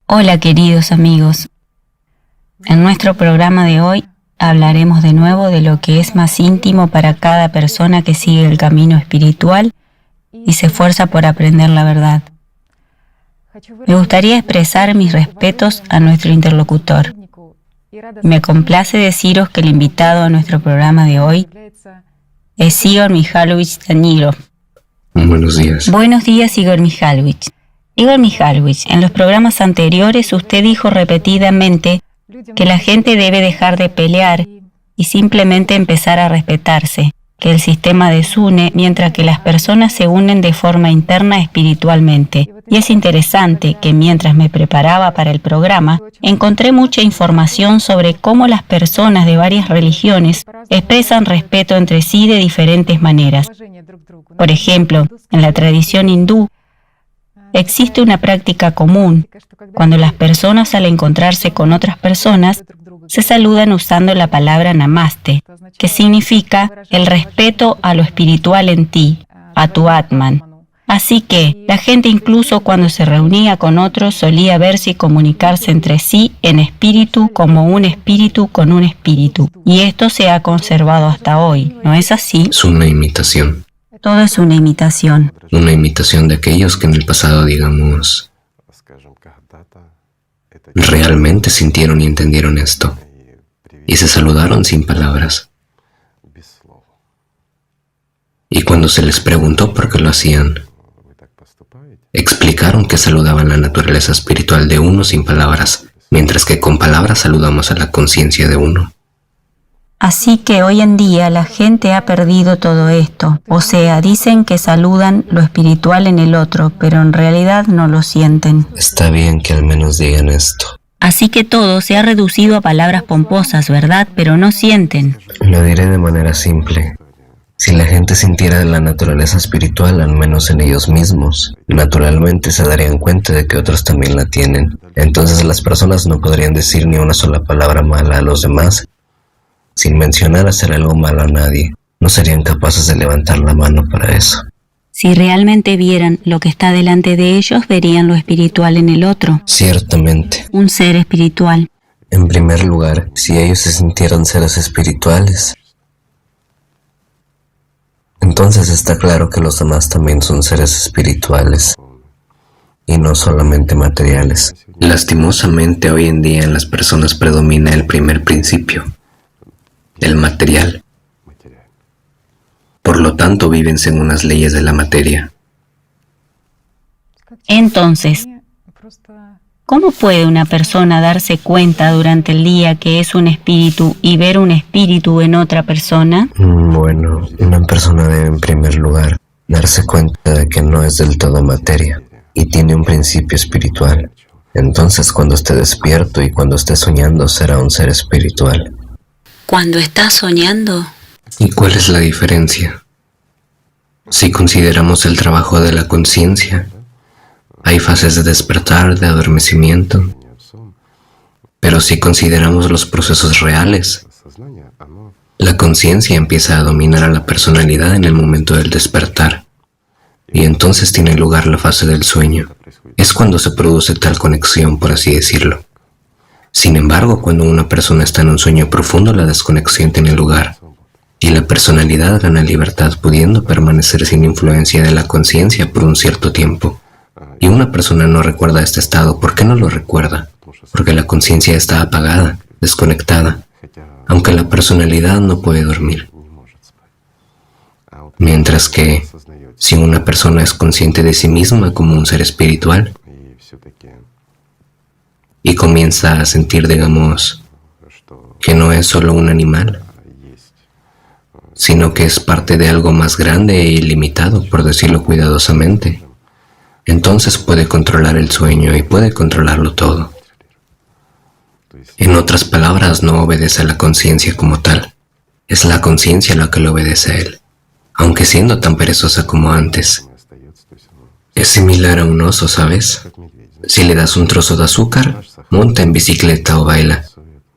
Hola queridos amigos, en nuestro programa de hoy hablaremos de nuevo de lo que es más íntimo para cada persona que sigue el camino espiritual y se esfuerza por aprender la verdad. Me gustaría expresar mis respetos a nuestro interlocutor. Me complace deciros que el invitado a nuestro programa de hoy es Igor Mikhailovich Danilov. Buenos días. Buenos días, Igor Mikhailovich. Igor Mikhailovich, en los programas anteriores usted dijo repetidamente que la gente debe dejar de pelear y simplemente empezar a respetarse, que el sistema desune mientras que las personas se unen de forma interna espiritualmente. Y es interesante que mientras me preparaba para el programa, encontré mucha información sobre cómo las personas de varias religiones expresan respeto entre sí de diferentes maneras. Por ejemplo, en la tradición hindú, existe una práctica común. Cuando las personas al encontrarse con otras personas, se saludan usando la palabra namaste, que significa el respeto a lo espiritual en ti, a tu Atman. Así que la gente incluso cuando se reunía con otros solía verse y comunicarse entre sí en espíritu como un espíritu con un espíritu. Y esto se ha conservado hasta hoy, ¿no es así? Es una imitación. Todo es una imitación. Una imitación de aquellos que en el pasado, digamos, realmente sintieron y entendieron esto. Y se saludaron sin palabras. Y cuando se les preguntó por qué lo hacían, explicaron que saludaban la naturaleza espiritual de uno sin palabras, mientras que con palabras saludamos a la conciencia de uno. Así que hoy en día la gente ha perdido todo esto. O sea, dicen que saludan lo espiritual en el otro, pero en realidad no lo sienten. Está bien que al menos digan esto. Así que todo se ha reducido a palabras pomposas, ¿verdad? Pero no sienten. Lo diré de manera simple. Si la gente sintiera la naturaleza espiritual, al menos en ellos mismos, naturalmente se darían cuenta de que otros también la tienen. Entonces las personas no podrían decir ni una sola palabra mala a los demás, sin mencionar hacer algo malo a nadie. No serían capaces de levantar la mano para eso. Si realmente vieran lo que está delante de ellos, verían lo espiritual en el otro. Ciertamente. Un ser espiritual. En primer lugar, si ellos se sintieran seres espirituales, entonces está claro que los demás también son seres espirituales y no solamente materiales. Lastimosamente, hoy en día en las personas predomina el primer principio, el material. Por lo tanto, viven según las leyes de la materia. Entonces, ¿cómo puede una persona darse cuenta durante el día que es un espíritu y ver un espíritu en otra persona? Bueno, una persona debe en primer lugar darse cuenta de que no es del todo materia y tiene un principio espiritual. Entonces, cuando esté despierto y cuando esté soñando, será un ser espiritual. ¿Cuando estás soñando? ¿Y cuál es la diferencia? Si consideramos el trabajo de la conciencia, hay fases de despertar, de adormecimiento. Pero si consideramos los procesos reales, la conciencia empieza a dominar a la personalidad en el momento del despertar. Y entonces tiene lugar la fase del sueño. Es cuando se produce tal conexión, por así decirlo. Sin embargo, cuando una persona está en un sueño profundo, la desconexión tiene lugar. Y la personalidad gana libertad, pudiendo permanecer sin influencia de la conciencia por un cierto tiempo. Y una persona no recuerda este estado. ¿Por qué no lo recuerda? Porque la conciencia está apagada, desconectada, aunque la personalidad no puede dormir. Mientras que, si una persona es consciente de sí misma como un ser espiritual, y comienza a sentir, digamos, que no es solo un animal, sino que es parte de algo más grande e ilimitado, por decirlo cuidadosamente, entonces puede controlar el sueño y puede controlarlo todo. En otras palabras, no obedece a la conciencia como tal. Es la conciencia la que le obedece a él, aunque siendo tan perezosa como antes. Es similar a un oso, ¿sabes? Si le das un trozo de azúcar, monta en bicicleta o baila.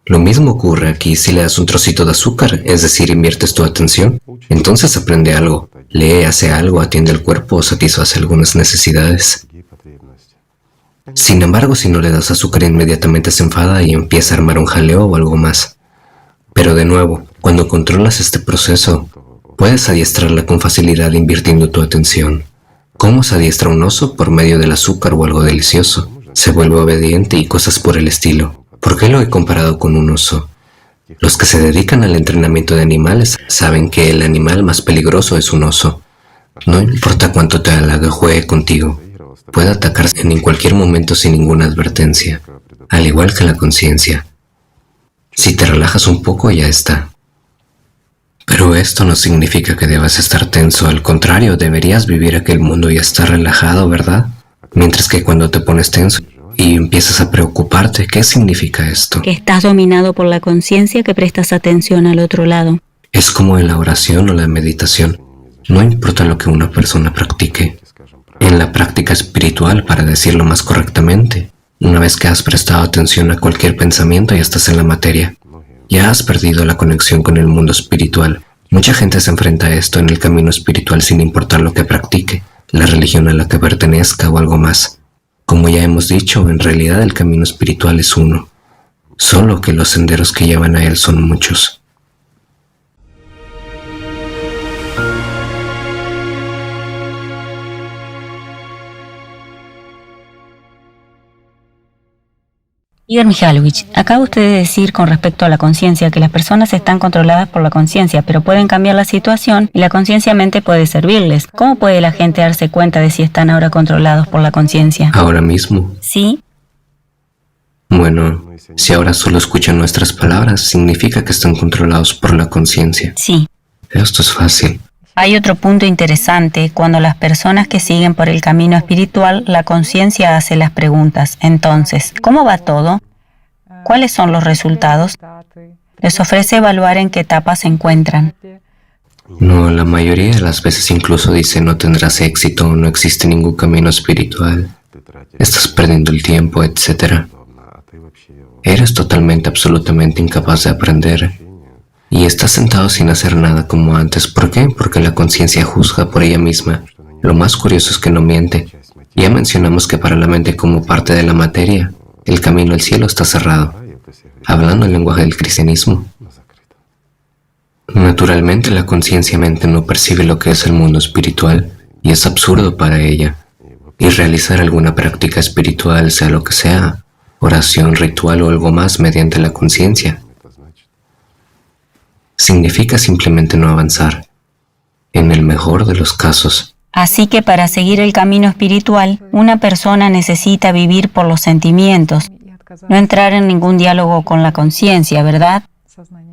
Lo mismo ocurre aquí. Si le das un trocito de azúcar, es decir, inviertes tu atención, entonces aprende algo, lee, hace algo, atiende el cuerpo o satisface algunas necesidades. Sin embargo, si no le das azúcar, inmediatamente se enfada y empieza a armar un jaleo o algo más. Pero de nuevo, cuando controlas este proceso, puedes adiestrarla con facilidad invirtiendo tu atención. ¿Cómo se adiestra un oso? Por medio del azúcar o algo delicioso. Se vuelve obediente y cosas por el estilo. ¿Por qué lo he comparado con un oso? Los que se dedican al entrenamiento de animales saben que el animal más peligroso es un oso. No importa cuánto te halague o juegue contigo, puede atacarse en cualquier momento sin ninguna advertencia, al igual que la conciencia. Si te relajas un poco, ya está. Pero esto no significa que debas estar tenso, al contrario, deberías vivir a que el mundo ya está relajado, ¿verdad? Mientras que cuando te pones tenso y empiezas a preocuparte, ¿qué significa esto? Que estás dominado por la conciencia, que prestas atención al otro lado. Es como en la oración o la meditación. No importa lo que una persona practique. En la práctica espiritual, para decirlo más correctamente, una vez que has prestado atención a cualquier pensamiento, ya estás en la materia. Ya has perdido la conexión con el mundo espiritual. Mucha gente se enfrenta a esto en el camino espiritual sin importar lo que practique, la religión a la que pertenezca o algo más. Como ya hemos dicho, en realidad el camino espiritual es uno, solo que los senderos que llevan a él son muchos. Igor Mikhailovich, acaba usted de decir con respecto a la conciencia que las personas están controladas por la conciencia, pero pueden cambiar la situación y la conciencia mente puede servirles. ¿Cómo puede la gente darse cuenta de si están ahora controlados por la conciencia? ¿Ahora mismo? Sí. Bueno, si ahora solo escuchan nuestras palabras, significa que están controlados por la conciencia. Sí. Esto es fácil. Hay otro punto interesante, cuando las personas que siguen por el camino espiritual, la conciencia hace las preguntas. Entonces, ¿cómo va todo? ¿Cuáles son los resultados? Les ofrece evaluar en qué etapa se encuentran. No, la mayoría de las veces incluso dice no tendrás éxito, no existe ningún camino espiritual, estás perdiendo el tiempo, etc. Eres totalmente, absolutamente incapaz de aprender. Y estás sentado sin hacer nada como antes. ¿Por qué? Porque la conciencia juzga por ella misma. Lo más curioso es que no miente. Ya mencionamos que para la mente como parte de la materia, el camino al cielo está cerrado. Hablando el lenguaje del cristianismo. Naturalmente la conciencia mente no percibe lo que es el mundo espiritual y es absurdo para ella. Y realizar alguna práctica espiritual, sea lo que sea, oración, ritual o algo más mediante la conciencia, significa simplemente no avanzar, en el mejor de los casos. Así que para seguir el camino espiritual, una persona necesita vivir por los sentimientos, no entrar en ningún diálogo con la conciencia, ¿verdad?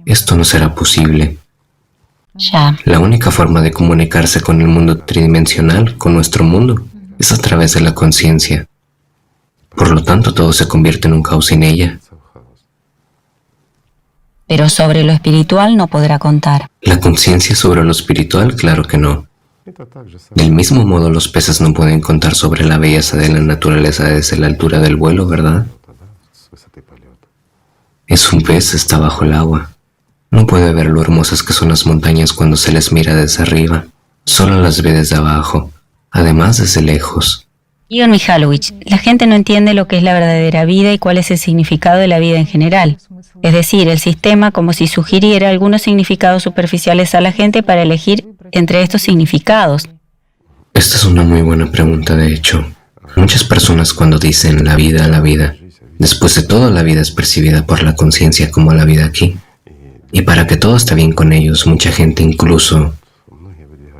Esto no será posible. Ya. La única forma de comunicarse con el mundo tridimensional, con nuestro mundo, es a través de la conciencia. Por lo tanto, todo se convierte en un caos sin ella. Pero sobre lo espiritual no podrá contar. ¿La conciencia sobre lo espiritual? Claro que no. Del mismo modo, los peces no pueden contar sobre la belleza de la naturaleza desde la altura del vuelo, ¿verdad? Es un pez, está bajo el agua. No puede ver lo hermosas que son las montañas cuando se les mira desde arriba. Solo las ve desde abajo, además desde lejos. Igor Mikhailovich, la gente no entiende lo que es la verdadera vida y cuál es el significado de la vida en general. Es decir, el sistema como si sugiriera algunos significados superficiales a la gente para elegir entre estos significados. Esta es una muy buena pregunta, de hecho. Muchas personas cuando dicen la vida, después de todo la vida es percibida por la conciencia como la vida aquí. Y para que todo esté bien con ellos, mucha gente incluso,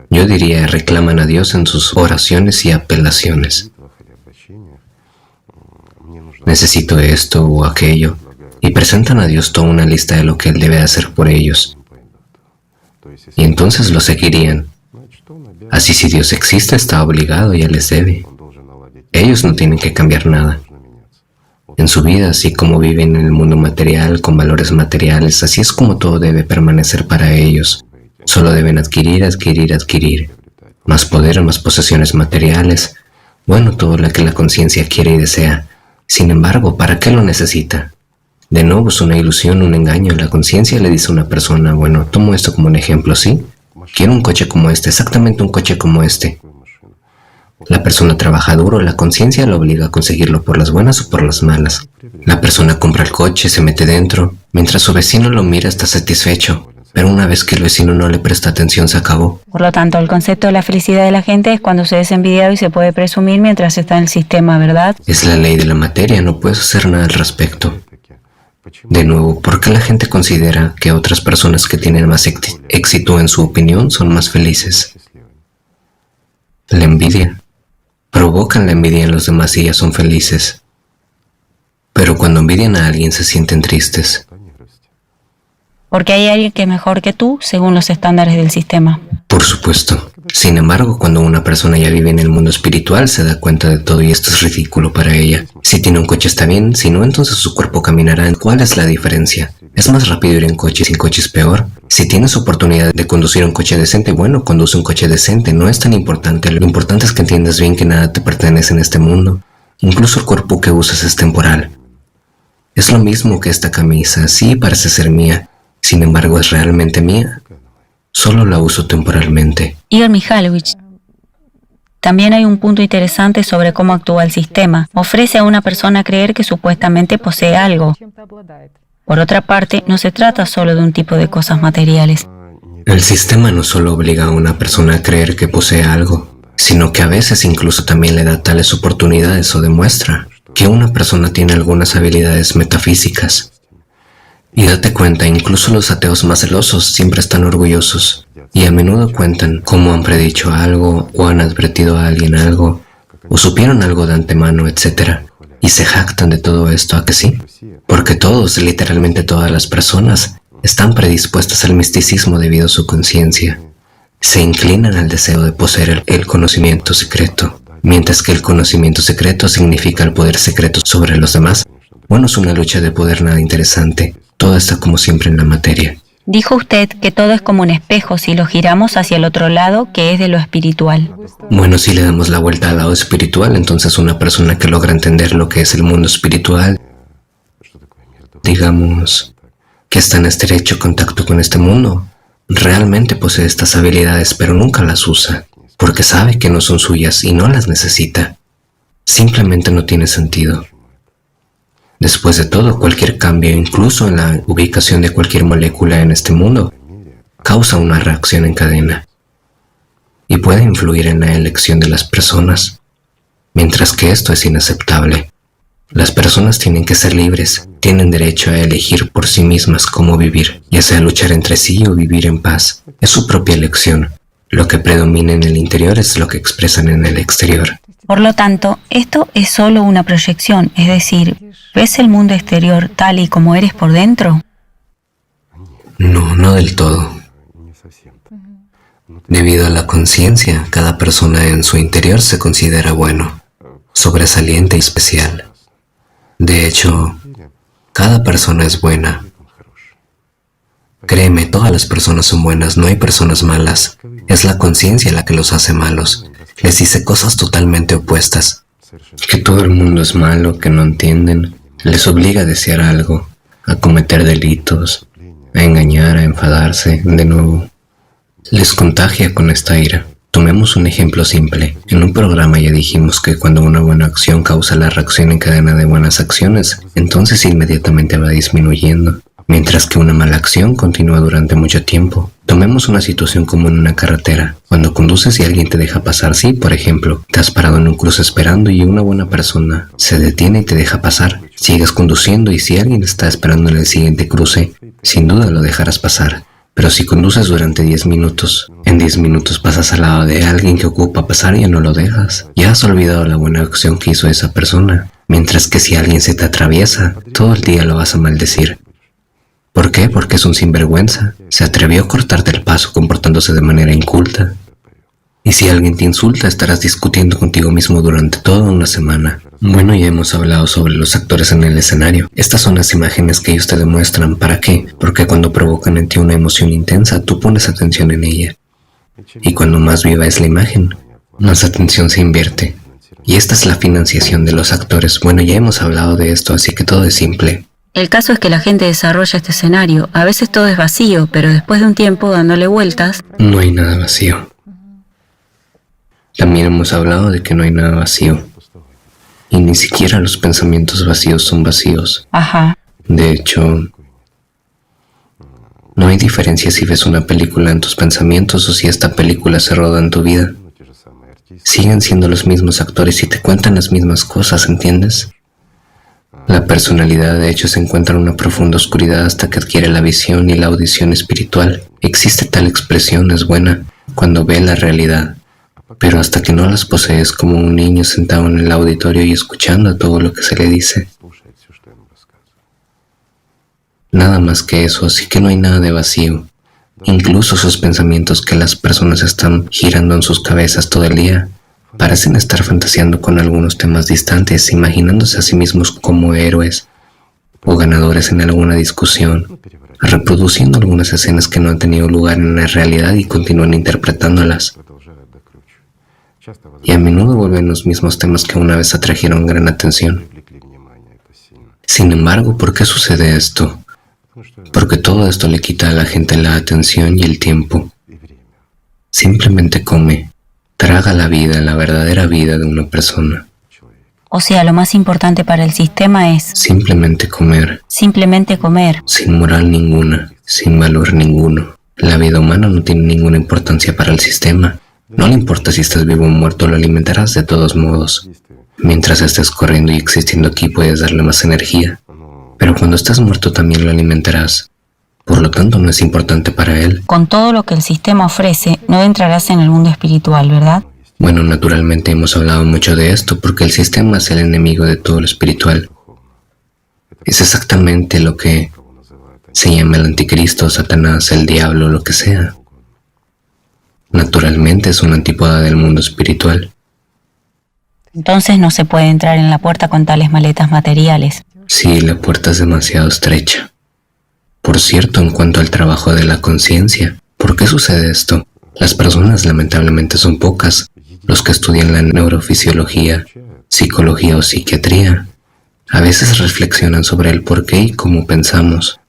yo diría, reclaman a Dios en sus oraciones y apelaciones. Necesito esto o aquello, y presentan a Dios toda una lista de lo que Él debe hacer por ellos. Y entonces lo seguirían. Así si Dios existe, está obligado y Él les debe. Ellos no tienen que cambiar nada. En su vida, así como viven en el mundo material, con valores materiales, así es como todo debe permanecer para ellos. Solo deben adquirir. Más poder, más posesiones materiales. Bueno, todo lo que la conciencia quiere y desea. Sin embargo, ¿para qué lo necesita? De nuevo es una ilusión, un engaño. La conciencia le dice a una persona, bueno, tomo esto como un ejemplo, ¿sí? Quiero un coche como este, exactamente un coche como este. La persona trabaja duro, la conciencia lo obliga a conseguirlo por las buenas o por las malas. La persona compra el coche, se mete dentro, mientras su vecino lo mira está satisfecho, pero una vez que el vecino no le presta atención se acabó. Por lo tanto, el concepto de la felicidad de la gente es cuando se es envidiado y se puede presumir mientras está en el sistema, ¿verdad? Es la ley de la materia, no puedes hacer nada al respecto. De nuevo, ¿por qué la gente considera que otras personas que tienen más éxito en su opinión son más felices? La envidia. Provocan la envidia en los demás y ya son felices. Pero cuando envidian a alguien se sienten tristes. Porque hay alguien que es mejor que tú según los estándares del sistema. Por supuesto. Sin embargo, cuando una persona ya vive en el mundo espiritual, se da cuenta de todo y esto es ridículo para ella. Si tiene un coche está bien, si no, entonces su cuerpo caminará. ¿Cuál es la diferencia? ¿Es más rápido ir en coche? Sin coche es peor. Si tienes oportunidad de conducir un coche decente, bueno, conduce un coche decente. No es tan importante. Lo importante es que entiendas bien que nada te pertenece en este mundo. Incluso el cuerpo que usas es temporal. Es lo mismo que esta camisa. Sí, parece ser mía. Sin embargo, es realmente mía. Solo la uso temporalmente. Igor Mikhailovich, también hay un punto interesante sobre cómo actúa el sistema. Ofrece a una persona creer que supuestamente posee algo. Por otra parte, no se trata solo de un tipo de cosas materiales. El sistema no solo obliga a una persona a creer que posee algo, sino que a veces incluso también le da tales oportunidades o demuestra que una persona tiene algunas habilidades metafísicas. Y date cuenta, incluso los ateos más celosos siempre están orgullosos y a menudo cuentan cómo han predicho algo o han advertido a alguien algo o supieron algo de antemano, etc. Y se jactan de todo esto, ¿a que sí? Porque todos, literalmente todas las personas, están predispuestas al misticismo debido a su conciencia. Se inclinan al deseo de poseer el conocimiento secreto, mientras que el conocimiento secreto significa el poder secreto sobre los demás. Bueno, es una lucha de poder nada interesante. Todo está como siempre en la materia. Dijo usted que todo es como un espejo si lo giramos hacia el otro lado, que es de lo espiritual. Bueno, si le damos la vuelta al lado espiritual, entonces una persona que logra entender lo que es el mundo espiritual, digamos, que está en estrecho contacto con este mundo, realmente posee estas habilidades, pero nunca las usa, porque sabe que no son suyas y no las necesita. Simplemente no tiene sentido. Después de todo, cualquier cambio, incluso en la ubicación de cualquier molécula en este mundo, causa una reacción en cadena y puede influir en la elección de las personas, mientras que esto es inaceptable. Las personas tienen que ser libres, tienen derecho a elegir por sí mismas cómo vivir, ya sea luchar entre sí o vivir en paz. Es su propia elección. Lo que predomina en el interior es lo que expresan en el exterior. Por lo tanto, esto es solo una proyección, es decir, ¿ves el mundo exterior tal y como eres por dentro? No, no del todo. Debido a la conciencia, cada persona en su interior se considera bueno, sobresaliente y especial. De hecho, cada persona es buena. Créeme, todas las personas son buenas, no hay personas malas. Es la conciencia la que los hace malos. Les dice cosas totalmente opuestas. Que todo el mundo es malo, que no entienden. Les obliga a desear algo, a cometer delitos, a engañar, a enfadarse, de nuevo. Les contagia con esta ira. Tomemos un ejemplo simple. En un programa ya dijimos que cuando una buena acción causa la reacción en cadena de buenas acciones, entonces inmediatamente va disminuyendo, mientras que una mala acción continúa durante mucho tiempo. Tomemos una situación como en una carretera. Cuando conduces y alguien te deja pasar, sí, por ejemplo, te has parado en un cruce esperando y una buena persona se detiene y te deja pasar. Sigues conduciendo y si alguien está esperando en el siguiente cruce, sin duda lo dejarás pasar. Pero si conduces durante 10 minutos, en 10 minutos pasas al lado de alguien que ocupa pasar y ya no lo dejas. Ya has olvidado la buena acción que hizo esa persona. Mientras que si alguien se te atraviesa, todo el día lo vas a maldecir. ¿Por qué? Porque es un sinvergüenza. Se atrevió a cortarte el paso comportándose de manera inculta. Y si alguien te insulta, estarás discutiendo contigo mismo durante toda una semana. Bueno, ya hemos hablado sobre los actores en el escenario. Estas son las imágenes que ellos te demuestran. ¿Para qué? Porque cuando provocan en ti una emoción intensa, tú pones atención en ella. Y cuando más viva es la imagen, más atención se invierte. Y esta es la financiación de los actores. Bueno, ya hemos hablado de esto, así que todo es simple. El caso es que la gente desarrolla este escenario. A veces todo es vacío, pero después de un tiempo dándole vueltas, no hay nada vacío. También hemos hablado de que no hay nada vacío. Y ni siquiera los pensamientos vacíos son vacíos. Ajá. De hecho, no hay diferencia si ves una película en tus pensamientos o si esta película se roda en tu vida. Siguen siendo los mismos actores y te cuentan las mismas cosas, ¿entiendes? La personalidad, de hecho, se encuentra en una profunda oscuridad hasta que adquiere la visión y la audición espiritual. Existe tal expresión, es buena, cuando ve la realidad. Pero hasta que no las posees como un niño sentado en el auditorio y escuchando todo lo que se le dice. Nada más que eso, así que no hay nada de vacío. Incluso sus pensamientos que las personas están girando en sus cabezas todo el día, parecen estar fantaseando con algunos temas distantes, imaginándose a sí mismos como héroes o ganadores en alguna discusión, reproduciendo algunas escenas que no han tenido lugar en la realidad y continúan interpretándolas. Y a menudo vuelven los mismos temas que una vez atrajeron gran atención. Sin embargo, ¿por qué sucede esto? Porque todo esto le quita a la gente la atención y el tiempo. Simplemente come, traga la vida, la verdadera vida de una persona. O sea, lo más importante para el sistema es Simplemente comer, simplemente comer. sin moral ninguna, sin valor ninguno. La vida humana no tiene ninguna importancia para el sistema. No le importa si estás vivo o muerto, lo alimentarás de todos modos. Mientras estés corriendo y existiendo aquí puedes darle más energía. Pero cuando estás muerto también lo alimentarás. Por lo tanto, no es importante para él. Con todo lo que el sistema ofrece, no entrarás en el mundo espiritual, ¿verdad? Bueno, naturalmente hemos hablado mucho de esto porque el sistema es el enemigo de todo lo espiritual. Es exactamente lo que se llama el anticristo, Satanás, el diablo, lo que sea. Naturalmente es una antípoda del mundo espiritual. Entonces no se puede entrar en la puerta con tales maletas materiales. Sí, la puerta es demasiado estrecha. Por cierto, en cuanto al trabajo de la conciencia, ¿por qué sucede esto? Las personas lamentablemente son pocas, los que estudian la neurofisiología, psicología o psiquiatría. A veces reflexionan sobre el por qué y cómo pensamos,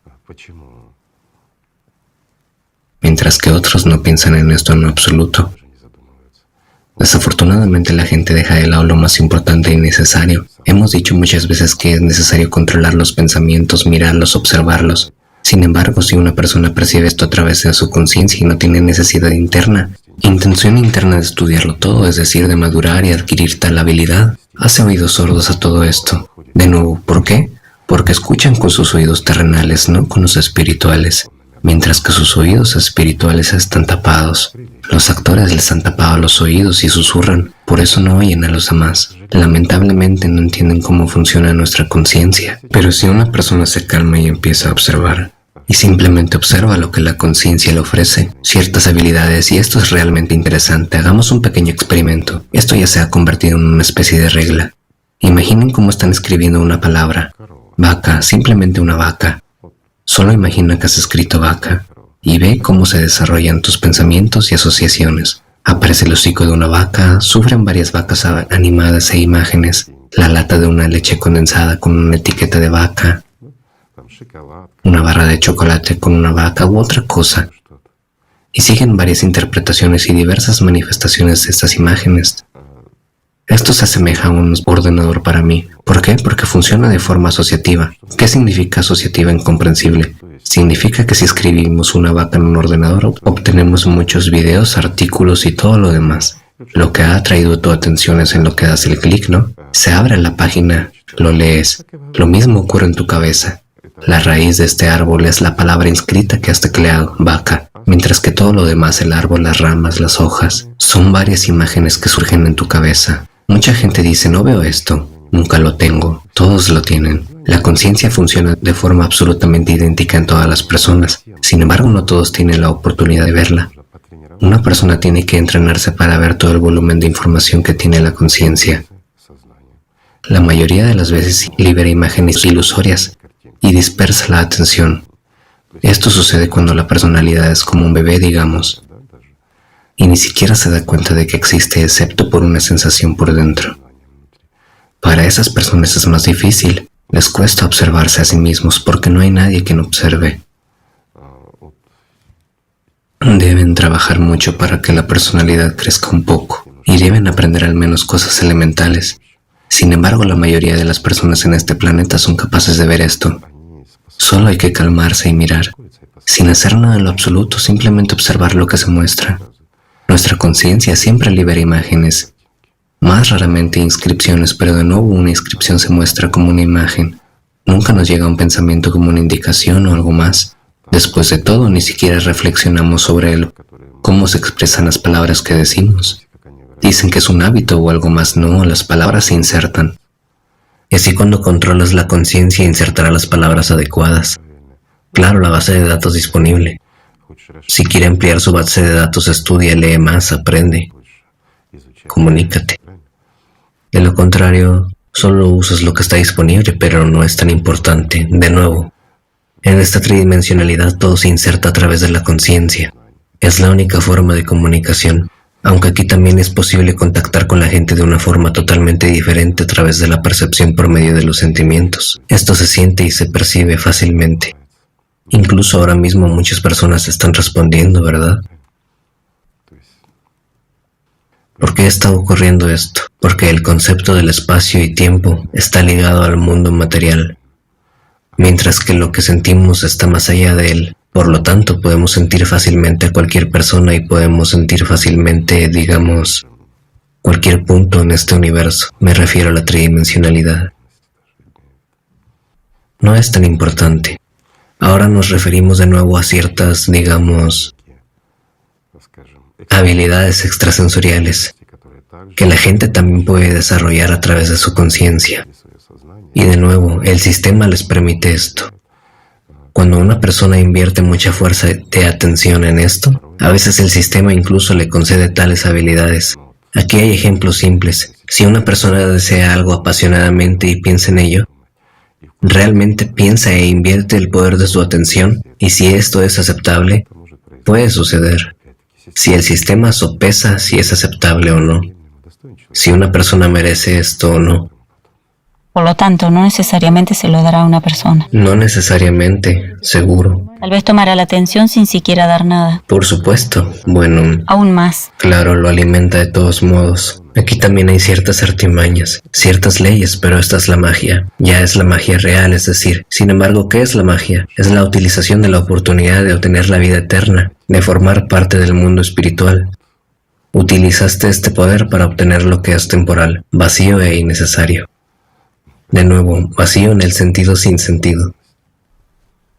mientras que otros no piensan en esto en lo absoluto. Desafortunadamente la gente deja de lado lo más importante y necesario. Hemos dicho muchas veces que es necesario controlar los pensamientos, mirarlos, observarlos. Sin embargo, si una persona percibe esto a través de su conciencia y no tiene necesidad interna, intención interna de estudiarlo todo, es decir, de madurar y adquirir tal habilidad, hace oídos sordos a todo esto. De nuevo, ¿por qué? Porque escuchan con sus oídos terrenales, no con los espirituales. Mientras que sus oídos espirituales están tapados. Los actores les han tapado los oídos y susurran, por eso no oyen a los demás. Lamentablemente no entienden cómo funciona nuestra conciencia. Pero si una persona se calma y empieza a observar, y simplemente observa lo que la conciencia le ofrece, ciertas habilidades, y esto es realmente interesante, hagamos un pequeño experimento. Esto ya se ha convertido en una especie de regla. Imaginen cómo están escribiendo una palabra. Vaca, simplemente una vaca. Solo imagina que has escrito vaca y ve cómo se desarrollan tus pensamientos y asociaciones. Aparece el hocico de una vaca, sufren varias vacas animadas e imágenes, la lata de una leche condensada con una etiqueta de vaca, una barra de chocolate con una vaca u otra cosa. Y siguen varias interpretaciones y diversas manifestaciones de estas imágenes. Esto se asemeja a un ordenador para mí. ¿Por qué? Porque funciona de forma asociativa. ¿Qué significa asociativa incomprensible? Significa que si escribimos una vaca en un ordenador, obtenemos muchos videos, artículos y todo lo demás. Lo que ha atraído tu atención es en lo que das el clic, ¿no? Se abre la página, lo lees. Lo mismo ocurre en tu cabeza. La raíz de este árbol es la palabra inscrita que has tecleado, vaca. Mientras que todo lo demás, el árbol, las ramas, las hojas, son varias imágenes que surgen en tu cabeza. Mucha gente dice, no veo esto, nunca lo tengo, todos lo tienen. La conciencia funciona de forma absolutamente idéntica en todas las personas. Sin embargo, no todos tienen la oportunidad de verla. Una persona tiene que entrenarse para ver todo el volumen de información que tiene la conciencia. La mayoría de las veces libera imágenes ilusorias y dispersa la atención. Esto sucede cuando la personalidad es como un bebé, digamos, y ni siquiera se da cuenta de que existe excepto por una sensación por dentro. Para esas personas es más difícil, les cuesta observarse a sí mismos porque no hay nadie que no observe. Deben trabajar mucho para que la personalidad crezca un poco y deben aprender al menos cosas elementales. Sin embargo, la mayoría de las personas en este planeta son capaces de ver esto. Solo hay que calmarse y mirar, sin hacer nada en lo absoluto, simplemente observar lo que se muestra. Nuestra conciencia siempre libera imágenes, más raramente inscripciones, pero de nuevo una inscripción se muestra como una imagen. Nunca nos llega un pensamiento como una indicación o algo más. Después de todo, ni siquiera reflexionamos sobre él, cómo se expresan las palabras que decimos. Dicen que es un hábito o algo más. No, las palabras se insertan. Y así cuando controlas la conciencia, insertará las palabras adecuadas. Claro, la base de datos disponible. Si quiere ampliar su base de datos, estudia, lee más, aprende. Comunícate. De lo contrario, solo usas lo que está disponible, pero no es tan importante. De nuevo, en esta tridimensionalidad todo se inserta a través de la conciencia. Es la única forma de comunicación, aunque aquí también es posible contactar con la gente de una forma totalmente diferente a través de la percepción por medio de los sentimientos. Esto se siente y se percibe fácilmente. Incluso ahora mismo muchas personas están respondiendo, ¿verdad? ¿Por qué está ocurriendo esto? Porque el concepto del espacio y tiempo está ligado al mundo material, mientras que lo que sentimos está más allá de él. Por lo tanto, podemos sentir fácilmente a cualquier persona y podemos sentir fácilmente, digamos, cualquier punto en este universo. Me refiero a la tridimensionalidad. No es tan importante. Ahora nos referimos de nuevo a ciertas, digamos, habilidades extrasensoriales que la gente también puede desarrollar a través de su conciencia. Y de nuevo, el sistema les permite esto. Cuando una persona invierte mucha fuerza de atención en esto, a veces el sistema incluso le concede tales habilidades. Aquí hay ejemplos simples. Si una persona desea algo apasionadamente y piensa en ello, realmente piensa e invierte el poder de su atención, y si esto es aceptable, puede suceder. Si el sistema sopesa si es aceptable o no, si una persona merece esto o no. Por lo tanto, no necesariamente se lo dará a una persona. No necesariamente, seguro. Tal vez tomará la atención sin siquiera dar nada. Por supuesto, bueno. Aún más. Claro, lo alimenta de todos modos. Aquí también hay ciertas artimañas, ciertas leyes, pero esta es la magia. Ya es la magia real, es decir, sin embargo, ¿qué es la magia? Es la utilización de la oportunidad de obtener la vida eterna, de formar parte del mundo espiritual. Utilizaste este poder para obtener lo que es temporal, vacío e innecesario. De nuevo, vacío en el sentido sin sentido.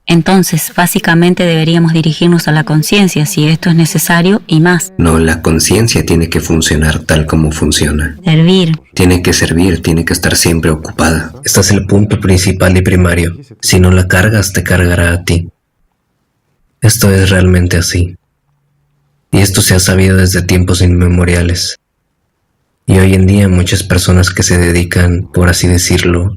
Entonces, básicamente deberíamos dirigirnos a la conciencia si esto es necesario y más. No, la conciencia tiene que funcionar tal como funciona. Servir. Tiene que servir, tiene que estar siempre ocupada. Este es el punto principal y primario. Si no la cargas, te cargará a ti. Esto es realmente así. Y esto se ha sabido desde tiempos inmemoriales. Y hoy en día muchas personas que se dedican, por así decirlo,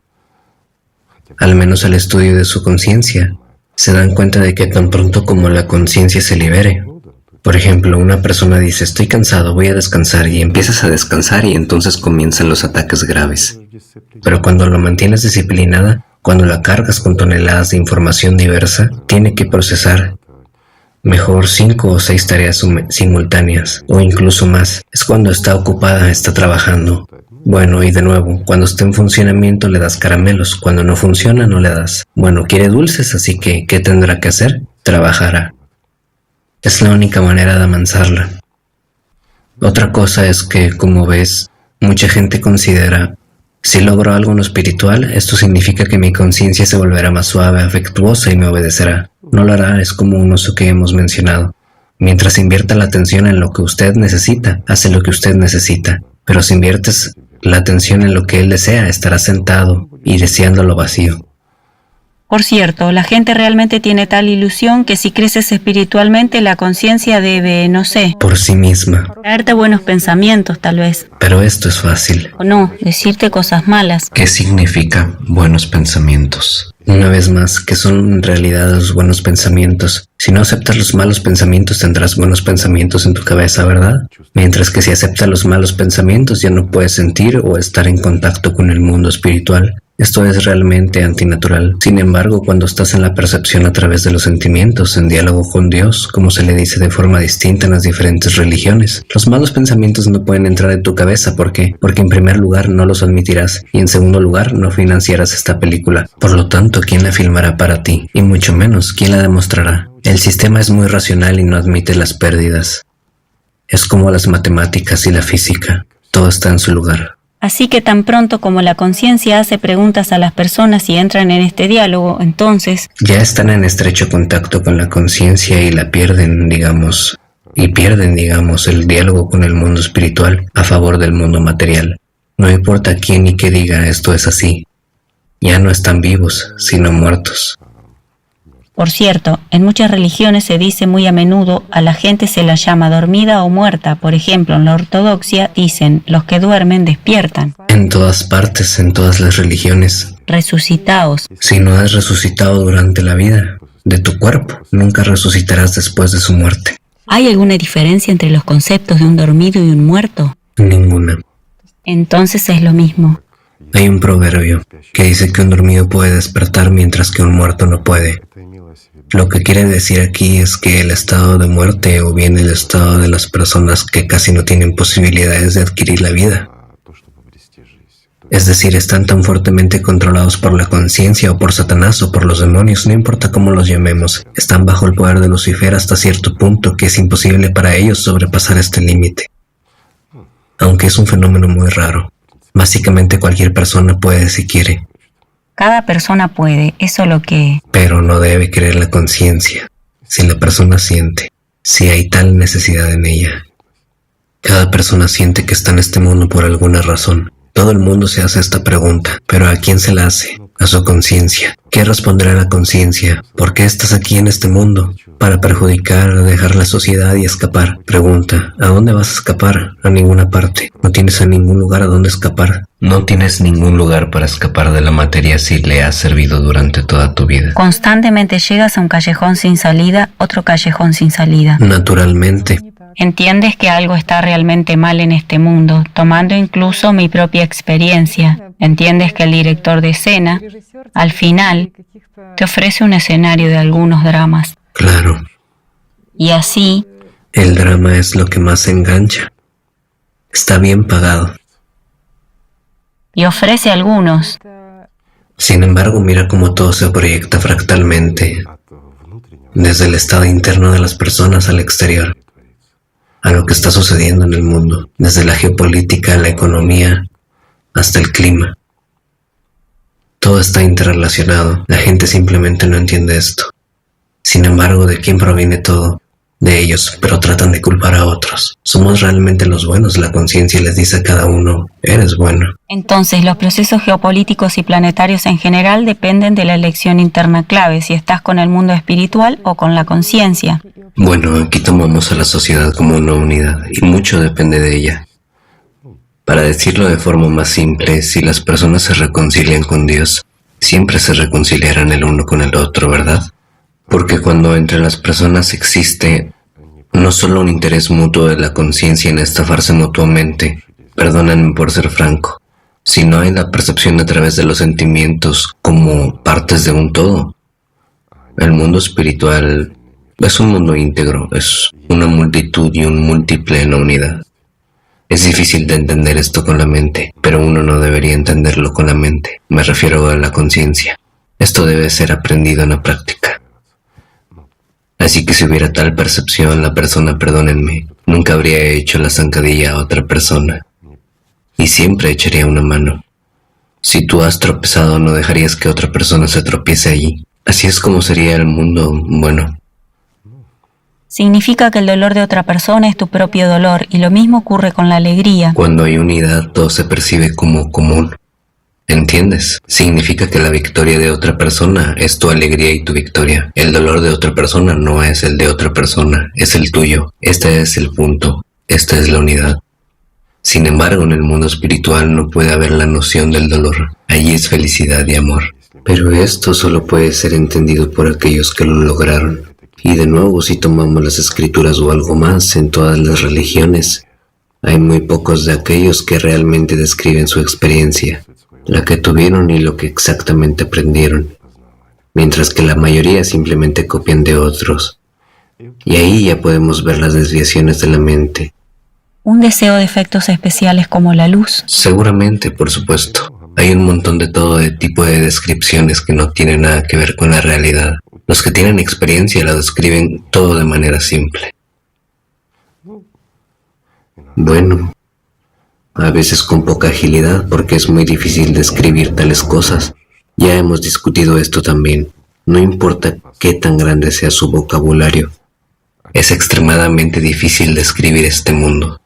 al menos al estudio de su conciencia, se dan cuenta de que tan pronto como la conciencia se libere. Por ejemplo, una persona dice, estoy cansado, voy a descansar, y empiezas a descansar y entonces comienzan los ataques graves. Pero cuando la mantienes disciplinada, cuando la cargas con toneladas de información diversa, tiene que procesar mejor 5 o 6 tareas simultáneas, o incluso más. Es cuando está ocupada, está trabajando. Bueno, y de nuevo, cuando está en funcionamiento le das caramelos, cuando no funciona no le das. Bueno, quiere dulces, así que, ¿qué tendrá que hacer? Trabajará. Es la única manera de amansarla. Otra cosa es que, como ves, mucha gente considera, si logro algo en lo espiritual, esto significa que mi conciencia se volverá más suave, afectuosa y me obedecerá. No lo hará, es como un uso que hemos mencionado. Mientras invierta la atención en lo que usted necesita, hace lo que usted necesita. Pero si inviertes la atención en lo que él desea, estará sentado y deseando lo vacío. Por cierto, la gente realmente tiene tal ilusión que si creces espiritualmente, la conciencia debe, no sé, por sí misma. traerte buenos pensamientos, tal vez. Pero esto es fácil. O no, decirte cosas malas. ¿Qué significa buenos pensamientos? Una vez más, ¿qué son en realidad los buenos pensamientos? Si no aceptas los malos pensamientos, tendrás buenos pensamientos en tu cabeza, ¿verdad? Mientras que si aceptas los malos pensamientos, ya no puedes sentir o estar en contacto con el mundo espiritual. Esto es realmente antinatural. Sin embargo, cuando estás en la percepción a través de los sentimientos, en diálogo con Dios, como se le dice de forma distinta en las diferentes religiones, los malos pensamientos no pueden entrar en tu cabeza. ¿Por qué? Porque en primer lugar no los admitirás y en segundo lugar no financiarás esta película. Por lo tanto, ¿quién la filmará para ti? Y mucho menos, ¿quién la demostrará? El sistema es muy racional y no admite las pérdidas. Es como las matemáticas y la física. Todo está en su lugar. Así que tan pronto como la conciencia hace preguntas a las personas y entran en este diálogo, entonces ya están en estrecho contacto con la conciencia y la pierden, digamos, el diálogo con el mundo espiritual a favor del mundo material. No importa quién y qué diga, esto es así. Ya no están vivos, sino muertos. Por cierto, en muchas religiones se dice muy a menudo a la gente se la llama dormida o muerta. Por ejemplo, en la ortodoxia dicen, los que duermen despiertan. En todas partes, en todas las religiones. Resucitaos. Si no has resucitado durante la vida de tu cuerpo, nunca resucitarás después de su muerte. ¿Hay alguna diferencia entre los conceptos de un dormido y un muerto? Ninguna. Entonces es lo mismo. Hay un proverbio que dice que un dormido puede despertar mientras que un muerto no puede. Lo que quiere decir aquí es que el estado de muerte o bien el estado de las personas que casi no tienen posibilidades de adquirir la vida. Es decir, están tan fuertemente controlados por la conciencia o por Satanás o por los demonios, no importa cómo los llamemos, están bajo el poder de Lucifer hasta cierto punto que es imposible para ellos sobrepasar este límite. Aunque es un fenómeno muy raro. Básicamente cualquier persona puede si quiere. Cada persona puede, eso lo que... Pero no debe creer la conciencia. Si la persona siente, si hay tal necesidad en ella. Cada persona siente que está en este mundo por alguna razón. Todo el mundo se hace esta pregunta, pero ¿a quién se la hace? A su conciencia. ¿Qué responderá la conciencia? ¿Por qué estás aquí en este mundo? Para perjudicar, dejar la sociedad y escapar. Pregunta, ¿a dónde vas a escapar? A ninguna parte. No tienes a ningún lugar a donde escapar. No tienes ningún lugar para escapar de la materia si le has servido durante toda tu vida. Constantemente llegas a un callejón sin salida, otro callejón sin salida. Naturalmente. Entiendes que algo está realmente mal en este mundo, tomando incluso mi propia experiencia. Entiendes que el director de escena, al final, te ofrece un escenario de algunos dramas. Claro. Y así... El drama es lo que más engancha. Está bien pagado. Y ofrece algunos. Sin embargo, mira cómo todo se proyecta fractalmente, desde el estado interno de las personas al exterior, a lo que está sucediendo en el mundo, desde la geopolítica, la economía, hasta el clima. Todo está interrelacionado, la gente simplemente no entiende esto. Sin embargo, ¿de quién proviene todo? De ellos, pero tratan de culpar a otros. Somos realmente los buenos, la conciencia les dice a cada uno, eres bueno. Entonces, los procesos geopolíticos y planetarios en general dependen de la elección interna clave, si estás con el mundo espiritual o con la conciencia. Bueno, aquí tomamos a la sociedad como una unidad, y mucho depende de ella. Para decirlo de forma más simple, si las personas se reconcilian con Dios, siempre se reconciliarán el uno con el otro, ¿verdad? Porque cuando entre las personas existe no solo un interés mutuo de la conciencia en estafarse mutuamente, perdónenme por ser franco, sino hay la percepción a través de los sentimientos como partes de un todo. El mundo espiritual es un mundo íntegro, es una multitud y un múltiple en la unidad. Es difícil de entender esto con la mente, pero uno no debería entenderlo con la mente, me refiero a la conciencia. Esto debe ser aprendido en la práctica. Así que si hubiera tal percepción, la persona, perdónenme, nunca habría hecho la zancadilla a otra persona. Y siempre echaría una mano. Si tú has tropezado, no dejarías que otra persona se tropiece allí. Así es como sería el mundo, bueno. Significa que el dolor de otra persona es tu propio dolor, y lo mismo ocurre con la alegría. Cuando hay unidad, todo se percibe como común. ¿Entiendes? Significa que la victoria de otra persona es tu alegría y tu victoria. El dolor de otra persona no es el de otra persona, es el tuyo. Este es el punto, esta es la unidad. Sin embargo, en el mundo espiritual no puede haber la noción del dolor. Allí es felicidad y amor. Pero esto solo puede ser entendido por aquellos que lo lograron. Y de nuevo, si tomamos las escrituras o algo más en todas las religiones, hay muy pocos de aquellos que realmente describen su experiencia. la que tuvieron y lo que exactamente aprendieron, mientras que la mayoría simplemente copian de otros. Y ahí ya podemos ver las desviaciones de la mente. Un deseo de efectos especiales como la luz. Seguramente, por supuesto. Hay un montón de todo tipo de descripciones que no tienen nada que ver con la realidad. Los que tienen experiencia la describen todo de manera simple. Bueno, a veces con poca agilidad porque es muy difícil describir tales cosas. Ya hemos discutido esto también. No importa qué tan grande sea su vocabulario, es extremadamente difícil describir este mundo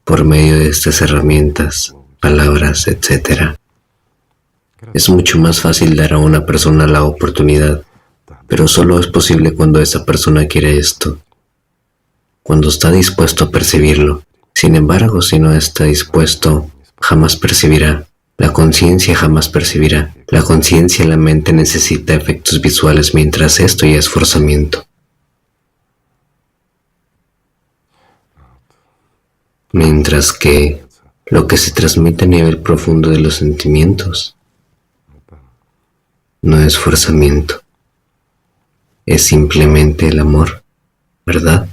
por medio de estas herramientas, palabras, etc. Es mucho más fácil dar a una persona la oportunidad, pero solo es posible cuando esa persona quiere esto, cuando está dispuesto a percibirlo. Sin embargo, si no está dispuesto, jamás percibirá. La conciencia jamás percibirá. La conciencia en la mente necesita efectos visuales, mientras esto ya es forzamiento. Mientras que lo que se transmite a nivel profundo de los sentimientos no es forzamiento, es simplemente el amor, ¿verdad?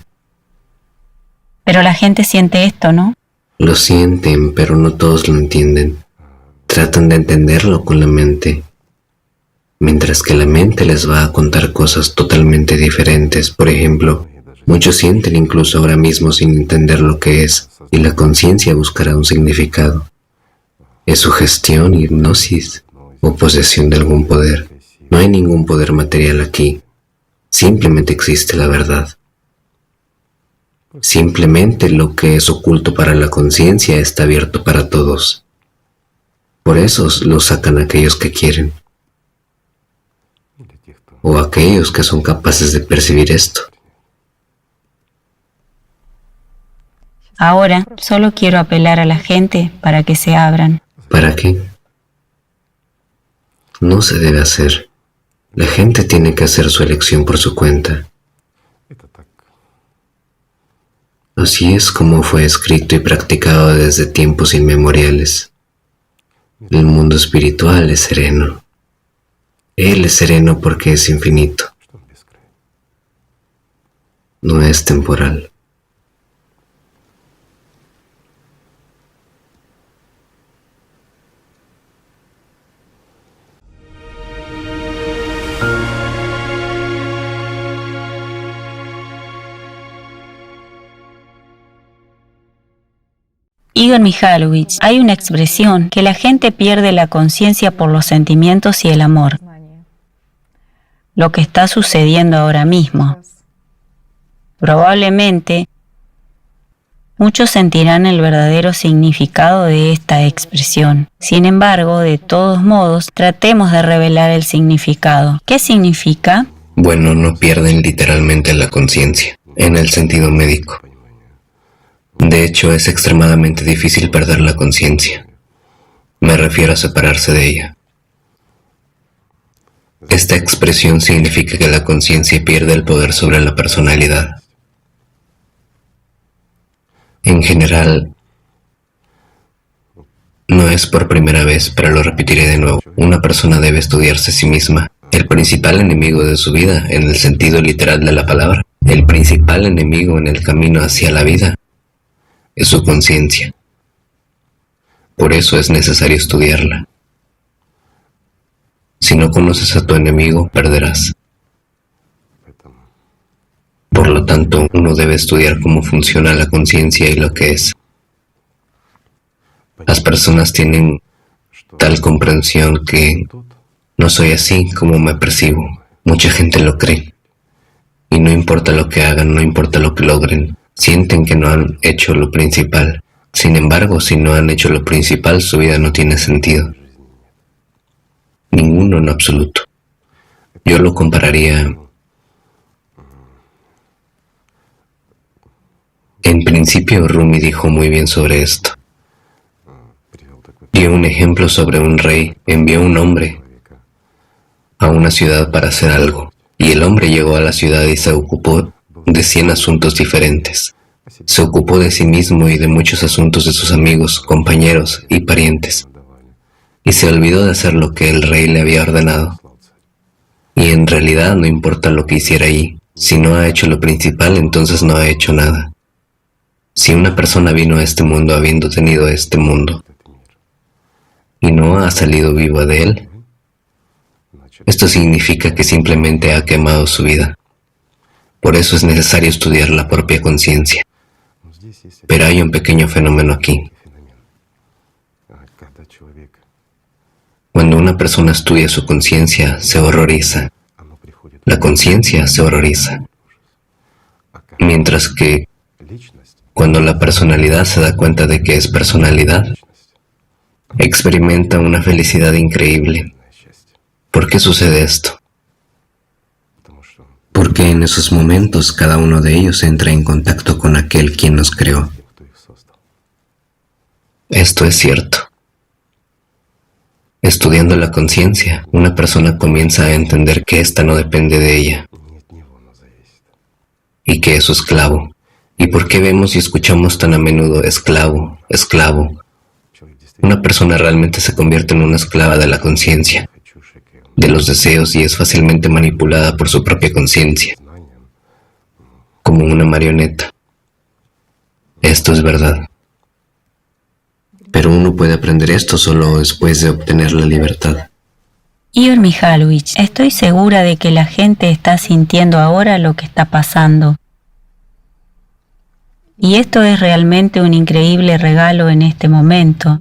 Pero la gente siente esto, ¿no? Lo sienten, pero no todos lo entienden. Tratan de entenderlo con la mente, mientras que la mente les va a contar cosas totalmente diferentes. Por ejemplo, muchos sienten incluso ahora mismo sin entender lo que es, y la conciencia buscará un significado. Es sugestión, hipnosis o posesión de algún poder. No hay ningún poder material aquí. Simplemente existe la verdad. Simplemente lo que es oculto para la conciencia está abierto para todos. Por eso lo sacan aquellos que quieren, o aquellos que son capaces de percibir esto. Ahora solo quiero apelar a la gente para que se abran. ¿Para qué? No se debe hacer. La gente tiene que hacer su elección por su cuenta. Así es como fue escrito y practicado desde tiempos inmemoriales. El mundo espiritual es sereno. Él es sereno porque es infinito. No es temporal. Igor Mikhailovich, hay una expresión que la gente pierde la conciencia por los sentimientos y el amor. Lo que está sucediendo ahora mismo. Probablemente, muchos sentirán el verdadero significado de esta expresión. Sin embargo, de todos modos, tratemos de revelar el significado. ¿Qué significa? Bueno, no pierden literalmente la conciencia, en el sentido médico. De hecho, es extremadamente difícil perder la conciencia. Me refiero a separarse de ella. Esta expresión significa que la conciencia pierde el poder sobre la personalidad. En general, no es por primera vez, pero lo repetiré de nuevo. Una persona debe estudiarse a sí misma. El principal enemigo de su vida, en el sentido literal de la palabra, el principal enemigo en el camino hacia la vida, es su conciencia. Por eso es necesario estudiarla. Si no conoces a tu enemigo, perderás. Por lo tanto, uno debe estudiar cómo funciona la conciencia y lo que es. Las personas tienen tal comprensión que no soy así como me percibo. Mucha gente lo cree. Y no importa lo que hagan, no importa lo que logren, sienten que no han hecho lo principal. Sin embargo, si no han hecho lo principal, su vida no tiene sentido. Ninguno en absoluto. Yo lo compararía. En principio, Rumi dijo muy bien sobre esto. Dio un ejemplo sobre un rey. Envió un hombre a una ciudad para hacer algo. Y el hombre llegó a la ciudad y se ocupó de 100 asuntos diferentes. Se ocupó de sí mismo y de muchos asuntos de sus amigos, compañeros y parientes. y se olvidó de hacer lo que el rey le había ordenado. Y en realidad no importa lo que hiciera allí, si no ha hecho lo principal, entonces no ha hecho nada. Si una persona vino a este mundo habiendo tenido este mundo y no ha salido viva de él, esto significa que simplemente ha quemado su vida. Por eso es necesario estudiar la propia conciencia. Pero hay un pequeño fenómeno aquí. Cuando una persona estudia su conciencia, se horroriza. La conciencia se horroriza. Mientras que cuando la personalidad se da cuenta de que es personalidad, experimenta una felicidad increíble. ¿Por qué sucede esto? Porque en esos momentos cada uno de ellos entra en contacto con aquel quien nos creó. Esto es cierto. Estudiando la conciencia, una persona comienza a entender que ésta no depende de ella y que es su esclavo. ¿Y por qué vemos y escuchamos tan a menudo esclavo, esclavo? Una persona realmente se convierte en una esclava de la conciencia, de los deseos, y es fácilmente manipulada por su propia conciencia, como una marioneta. Esto es verdad. Pero uno puede aprender esto solo después de obtener la libertad. Igor Mikhailovich, estoy segura de que la gente está sintiendo ahora lo que está pasando. Y esto es realmente un increíble regalo en este momento.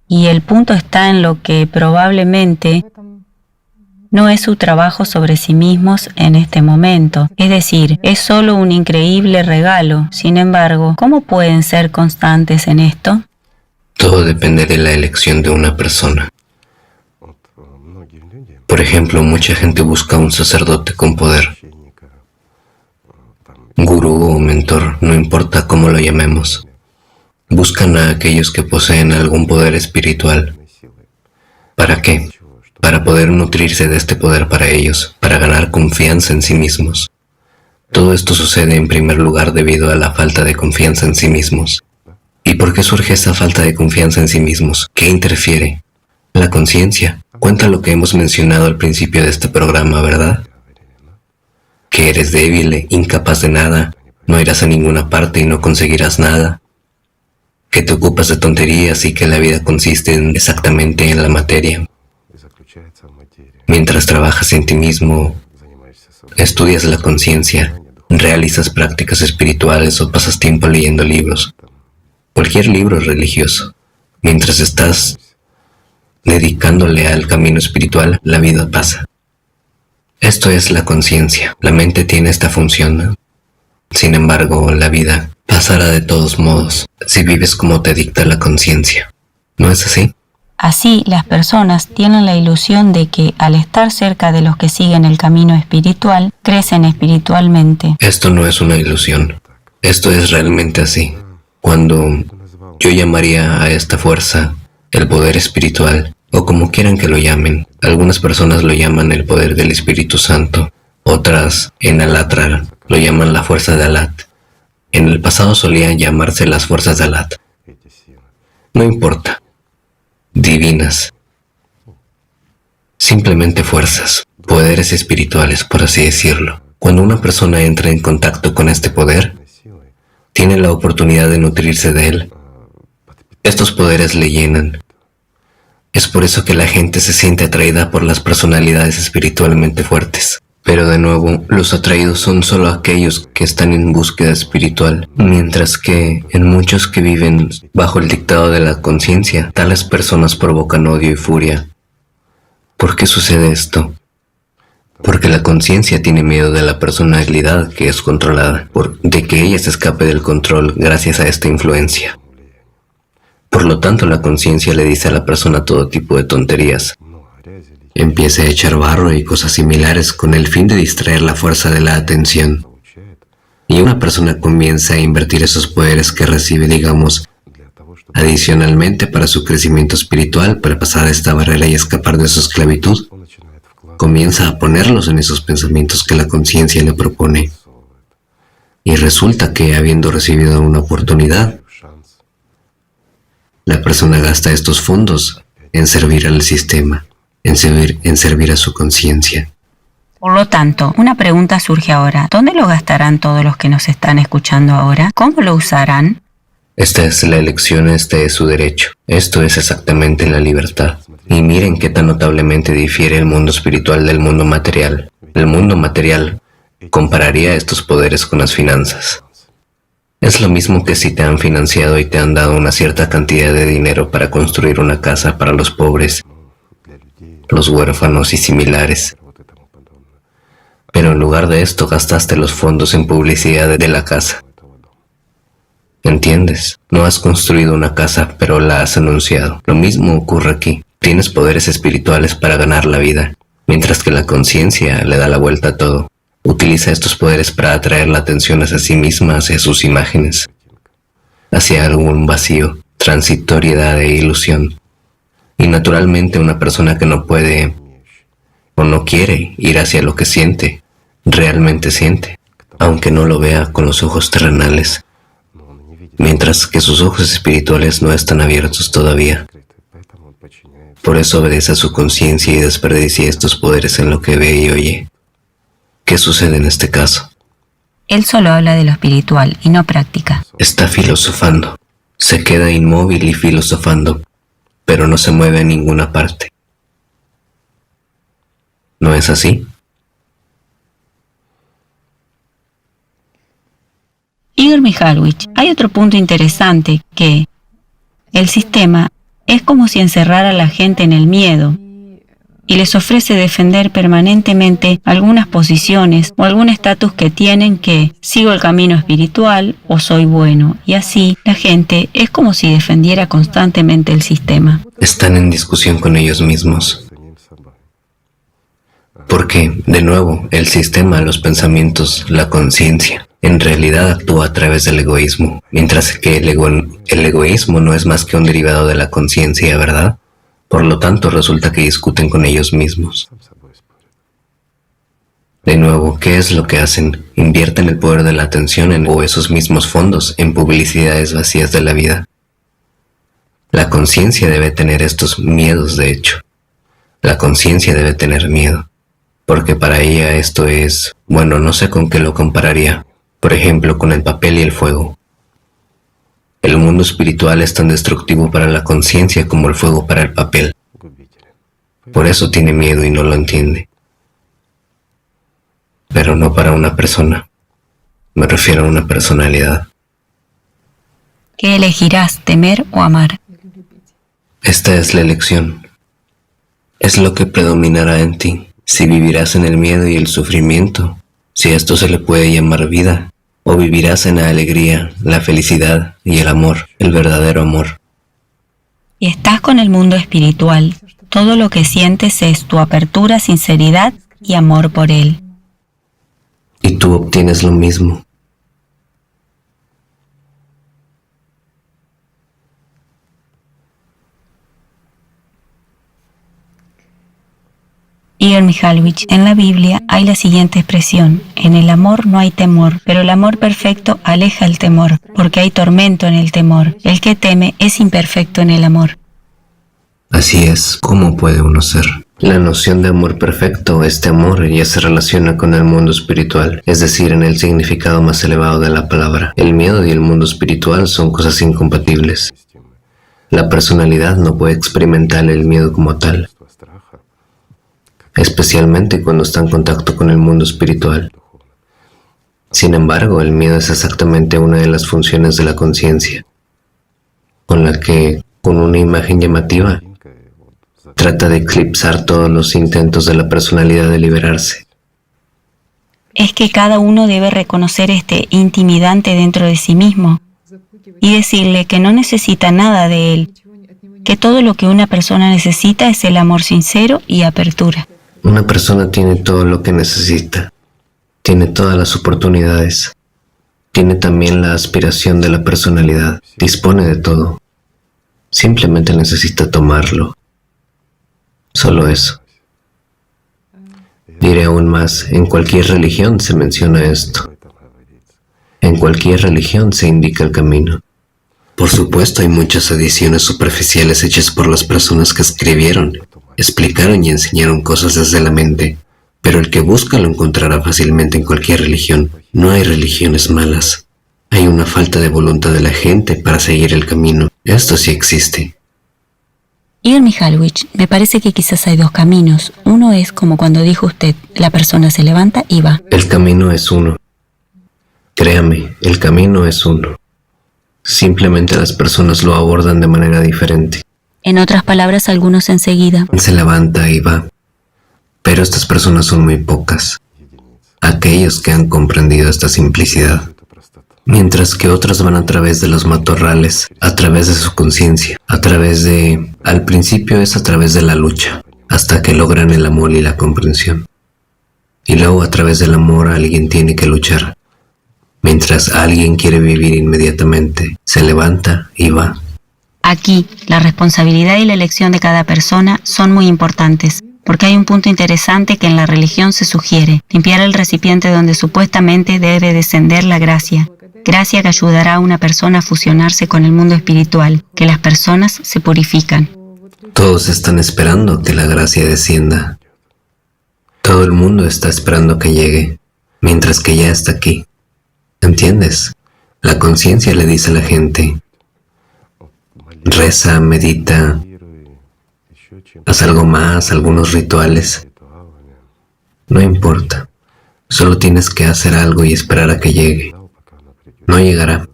Y el punto está en lo que probablemente no es su trabajo sobre sí mismos en este momento. Es decir, es solo un increíble regalo. Sin embargo, ¿cómo pueden ser constantes en esto? Todo depende de la elección de una persona. Por ejemplo, mucha gente busca un sacerdote con poder, gurú o mentor, no importa cómo lo llamemos. Buscan a aquellos que poseen algún poder espiritual. ¿Para qué? Para poder nutrirse de este poder para ellos, para ganar confianza en sí mismos. Todo esto sucede en primer lugar debido a la falta de confianza en sí mismos. ¿Y por qué surge esa falta de confianza en sí mismos? ¿Qué interfiere? La conciencia. Cuenta lo que hemos mencionado al principio de este programa, ¿verdad? Que eres débil, incapaz de nada, no irás a ninguna parte y no conseguirás nada. Que te ocupas de tonterías y que la vida consiste exactamente en la materia. Mientras trabajas en ti mismo, estudias la conciencia, realizas prácticas espirituales o pasas tiempo leyendo libros. Cualquier libro religioso. Mientras estás dedicándole al camino espiritual, la vida pasa. Esto es la conciencia. La mente tiene esta función, ¿no? Sin embargo, la vida pasará de todos modos si vives como te dicta la conciencia. ¿No es así? Así, las personas tienen la ilusión de que al estar cerca de los que siguen el camino espiritual, crecen espiritualmente. Esto no es una ilusión. Esto es realmente así. Cuando yo llamaría a esta fuerza el poder espiritual, o como quieran que lo llamen, algunas personas lo llaman el poder del Espíritu Santo, otras en Alatrar lo llaman la fuerza de Alat. En el pasado solían llamarse las fuerzas de Alat. No importa. Divinas. Simplemente fuerzas, poderes espirituales, por así decirlo. Cuando una persona entra en contacto con este poder, tiene la oportunidad de nutrirse de él. Estos poderes le llenan. Es por eso que la gente se siente atraída por las personalidades espiritualmente fuertes. Pero de nuevo, los atraídos son solo aquellos que están en búsqueda espiritual, mientras que en muchos que viven bajo el dictado de la conciencia, tales personas provocan odio y furia. ¿Por qué sucede esto? Porque la conciencia tiene miedo de la personalidad que es controlada, de que ella se escape del control gracias a esta influencia. Por lo tanto, la conciencia le dice a la persona todo tipo de tonterías. Empieza a echar barro y cosas similares con el fin de distraer la fuerza de la atención. Y una persona comienza a invertir esos poderes que recibe, digamos, adicionalmente para su crecimiento espiritual, para pasar esta barrera y escapar de su esclavitud. Comienza a ponerlos en esos pensamientos que la conciencia le propone. Y resulta que, habiendo recibido una oportunidad, La persona gasta estos fondos en servir al sistema, en servir a su conciencia. Por lo tanto, una pregunta surge ahora. ¿Dónde lo gastarán todos los que nos están escuchando ahora? ¿Cómo lo usarán? Esta es la elección, este es su derecho. Esto es exactamente la libertad. Y miren qué tan notablemente difiere el mundo espiritual del mundo material. El mundo material compararía estos poderes con las finanzas. Es lo mismo que si te han financiado y te han dado una cierta cantidad de dinero para construir una casa para los pobres, los huérfanos y similares. Pero en lugar de esto gastaste los fondos en publicidad de la casa. ¿Entiendes? No has construido una casa, pero la has anunciado. Lo mismo ocurre aquí. Tienes poderes espirituales para ganar la vida, mientras que la conciencia le da la vuelta a todo. Utiliza estos poderes para atraer la atención hacia sí misma, hacia sus imágenes, hacia algún vacío, transitoriedad e ilusión. Y naturalmente una persona que no puede o no quiere ir hacia lo que siente, realmente siente, aunque no lo vea con los ojos terrenales, mientras que sus ojos espirituales no están abiertos todavía. Por eso obedece a su conciencia y desperdicia estos poderes en lo que ve y oye. ¿Qué sucede en este caso? Él solo habla de lo espiritual y no practica. Está filosofando. Se queda inmóvil y filosofando, pero no se mueve a ninguna parte. ¿No es así? Igor Mikhailovich, hay otro punto interesante que el sistema es como si encerrara a la gente en el miedo y les ofrece defender permanentemente algunas posiciones o algún estatus que tienen, que sigo el camino espiritual o soy bueno, y así la gente es como si defendiera constantemente el sistema. Están en discusión con ellos mismos. Porque, de nuevo, el sistema, los pensamientos, la conciencia, en realidad actúa a través del egoísmo, mientras que el egoísmo no es más que un derivado de la conciencia, ¿verdad? Por lo tanto, resulta que discuten con ellos mismos. De nuevo, ¿qué es lo que hacen? Invierten el poder de la atención o esos mismos fondos en publicidades vacías de la vida. La conciencia debe tener estos miedos, de hecho. La conciencia debe tener miedo, porque para ella esto es, bueno, no sé con qué lo compararía. Por ejemplo, con el papel y el fuego. El mundo espiritual es tan destructivo para la conciencia como el fuego para el papel. Por eso tiene miedo y no lo entiende. Pero no para una persona. Me refiero a una personalidad. ¿Qué elegirás, temer o amar? Esta es la elección. Es lo que predominará en ti. Si vivirás en el miedo y el sufrimiento, si a esto se le puede llamar vida, o vivirás en la alegría, la felicidad y el amor, el verdadero amor. Y estás con el mundo espiritual. Todo lo que sientes es tu apertura, sinceridad y amor por él. Y tú obtienes lo mismo. Igor Mikhailovich, en la Biblia hay la siguiente expresión: en el amor no hay temor, pero el amor perfecto aleja el temor, porque hay tormento en el temor. El que teme es imperfecto en el amor. Así es, ¿cómo puede uno ser? La noción de amor perfecto, este amor, ya se relaciona con el mundo espiritual, es decir, en el significado más elevado de la palabra. El miedo y el mundo espiritual son cosas incompatibles. La personalidad no puede experimentar el miedo como tal, especialmente cuando está en contacto con el mundo espiritual. Sin embargo, el miedo es exactamente una de las funciones de la conciencia, con la que, con una imagen llamativa, trata de eclipsar todos los intentos de la personalidad de liberarse. Es que cada uno debe reconocer este intimidante dentro de sí mismo y decirle que no necesita nada de él, que todo lo que una persona necesita es el amor sincero y apertura. Una persona tiene todo lo que necesita, tiene todas las oportunidades, tiene también la aspiración de la personalidad, dispone de todo. Simplemente necesita tomarlo. Solo eso. Diré aún más, en cualquier religión se menciona esto. En cualquier religión se indica el camino. Por supuesto, hay muchas adiciones superficiales hechas por las personas que escribieron, explicaron y enseñaron cosas desde la mente, pero el que busca lo encontrará fácilmente en cualquier religión. No hay religiones malas. Hay una falta de voluntad de la gente para seguir el camino. Esto sí existe. Igor Mikhailovich, me parece que quizás hay dos caminos. Uno es como cuando dijo usted, la persona se levanta y va. El camino es uno. Créame, el camino es uno. Simplemente las personas lo abordan de manera diferente. En otras palabras, algunos enseguida. Se levanta y va. Pero estas personas son muy pocas. Aquellos que han comprendido esta simplicidad. Mientras que otros van a través de los matorrales, a través de su conciencia, al principio es a través de la lucha, hasta que logran el amor y la comprensión. Y luego a través del amor alguien tiene que luchar. Mientras alguien quiere vivir inmediatamente, se levanta y va. Aquí, la responsabilidad y la elección de cada persona son muy importantes, porque hay un punto interesante que en la religión se sugiere, limpiar el recipiente donde supuestamente debe descender la gracia. Gracia que ayudará a una persona a fusionarse con el mundo espiritual, que las personas se purifican. Todos están esperando que la gracia descienda. Todo el mundo está esperando que llegue, mientras que ya está aquí. ¿Entiendes? La conciencia le dice a la gente, reza, medita, haz algo más, algunos rituales. No importa, solo tienes que hacer algo y esperar a que llegue. No llegará.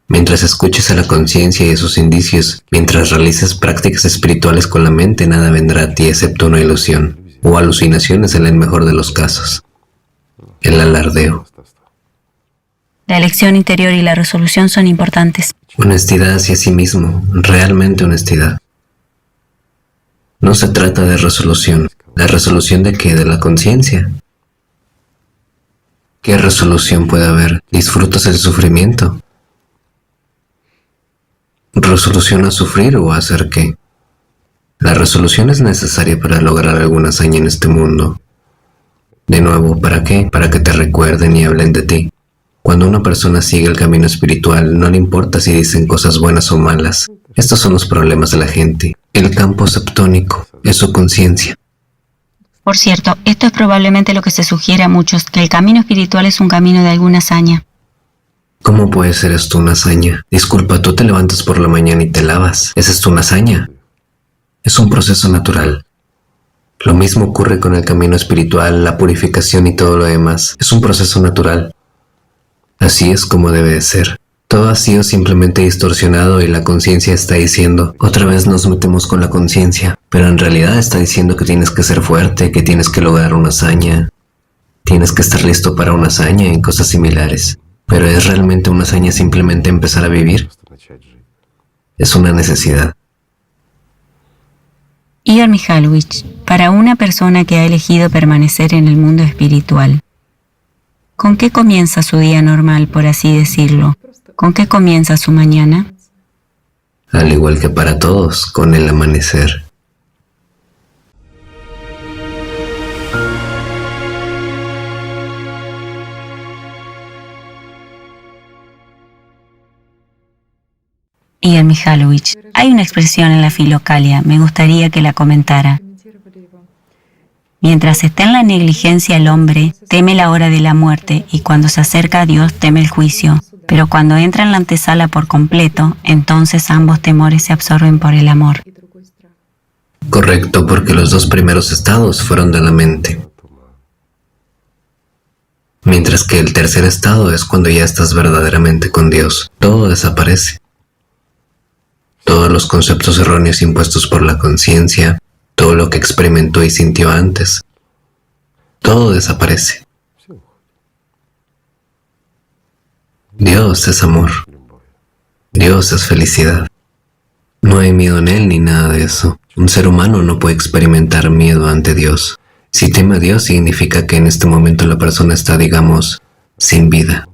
Mientras escuches a la conciencia y a sus indicios, mientras realices prácticas espirituales con la mente, nada vendrá a ti excepto una ilusión, o alucinaciones en el mejor de los casos. El alardeo. La elección interior y la resolución son importantes. Honestidad hacia sí mismo, realmente honestidad. No se trata de resolución. ¿La resolución de qué? ¿De la conciencia? ¿Qué resolución puede haber? ¿Disfrutas el sufrimiento? ¿Resolución a sufrir o a hacer qué? La resolución es necesaria para lograr alguna hazaña en este mundo. De nuevo, ¿para qué? Para que te recuerden y hablen de ti. Cuando una persona sigue el camino espiritual, no le importa si dicen cosas buenas o malas. Estos son los problemas de la gente. El campo septónico es su conciencia. Por cierto, esto es probablemente lo que se sugiere a muchos, que el camino espiritual es un camino de alguna hazaña. ¿Cómo puede ser esto una hazaña? Disculpa, tú te levantas por la mañana y te lavas. ¿Esa es una hazaña? Es un proceso natural. Lo mismo ocurre con el camino espiritual, la purificación y todo lo demás. Es un proceso natural. Así es como debe de ser. Todo ha sido simplemente distorsionado y la conciencia está diciendo, otra vez nos metemos con la conciencia, pero en realidad está diciendo que tienes que ser fuerte, que tienes que lograr una hazaña, tienes que estar listo para una hazaña y cosas similares. Pero ¿es realmente una hazaña simplemente empezar a vivir? Es una necesidad. Igor Mikhailovich, para una persona que ha elegido permanecer en el mundo espiritual, ¿con qué comienza su día normal, por así decirlo? ¿Con qué comienza su mañana? Al igual que para todos, con el amanecer. Igor Mikhailovich, hay una expresión en la Filocalia, me gustaría que la comentara. Mientras está en la negligencia el hombre, teme la hora de la muerte, y cuando se acerca a Dios teme el juicio. Pero cuando entra en la antesala por completo, entonces ambos temores se absorben por el amor. Correcto, porque los dos primeros estados fueron de la mente. Mientras que el tercer estado es cuando ya estás verdaderamente con Dios. Todo desaparece. Todos los conceptos erróneos impuestos por la conciencia, todo lo que experimentó y sintió antes, todo desaparece. Dios es amor. Dios es felicidad. No hay miedo en Él ni nada de eso. Un ser humano no puede experimentar miedo ante Dios. Si teme a Dios significa que en este momento la persona está, digamos, sin vida.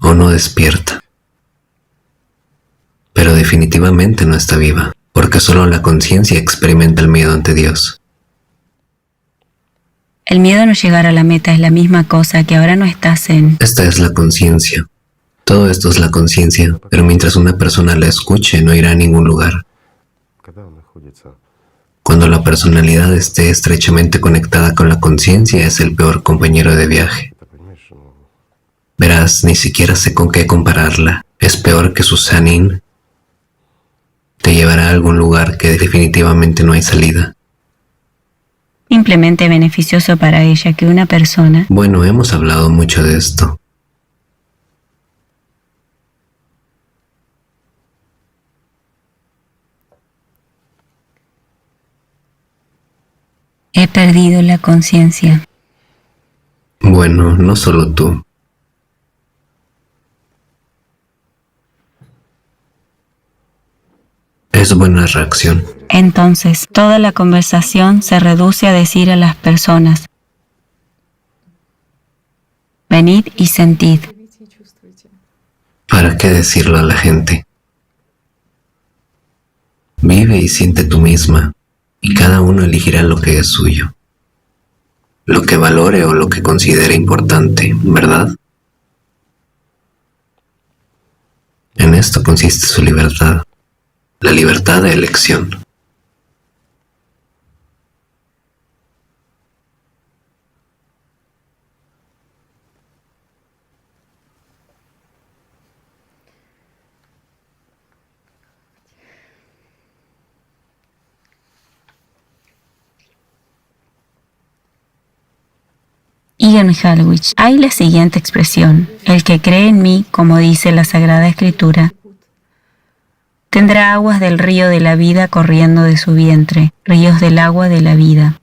O no despierta. Pero definitivamente no está viva, porque solo la conciencia experimenta el miedo ante Dios. El miedo a no llegar a la meta es la misma cosa que ahora no estás en... Esta es la conciencia. Todo esto es la conciencia, pero mientras una persona la escuche no irá a ningún lugar. Cuando la personalidad esté estrechamente conectada con la conciencia es el peor compañero de viaje. Verás, ni siquiera sé con qué compararla. Es peor que su sanin. Te llevará a algún lugar que definitivamente no hay salida. Simplemente beneficioso para ella que una persona... Bueno, hemos hablado mucho de esto. He perdido la conciencia. Bueno, no solo tú. Es buena reacción. Entonces, toda la conversación se reduce a decir a las personas: venid y sentid. ¿Para qué decirlo a la gente? Vive y siente tú misma, y cada uno elegirá lo que es suyo, lo que valore o lo que considere importante, ¿verdad? En esto consiste su libertad, la libertad de elección. Igor Mikhailovich, hay la siguiente expresión: el que cree en mí, como dice la Sagrada Escritura, tendrá aguas del río de la vida corriendo de su vientre, ríos del agua de la vida.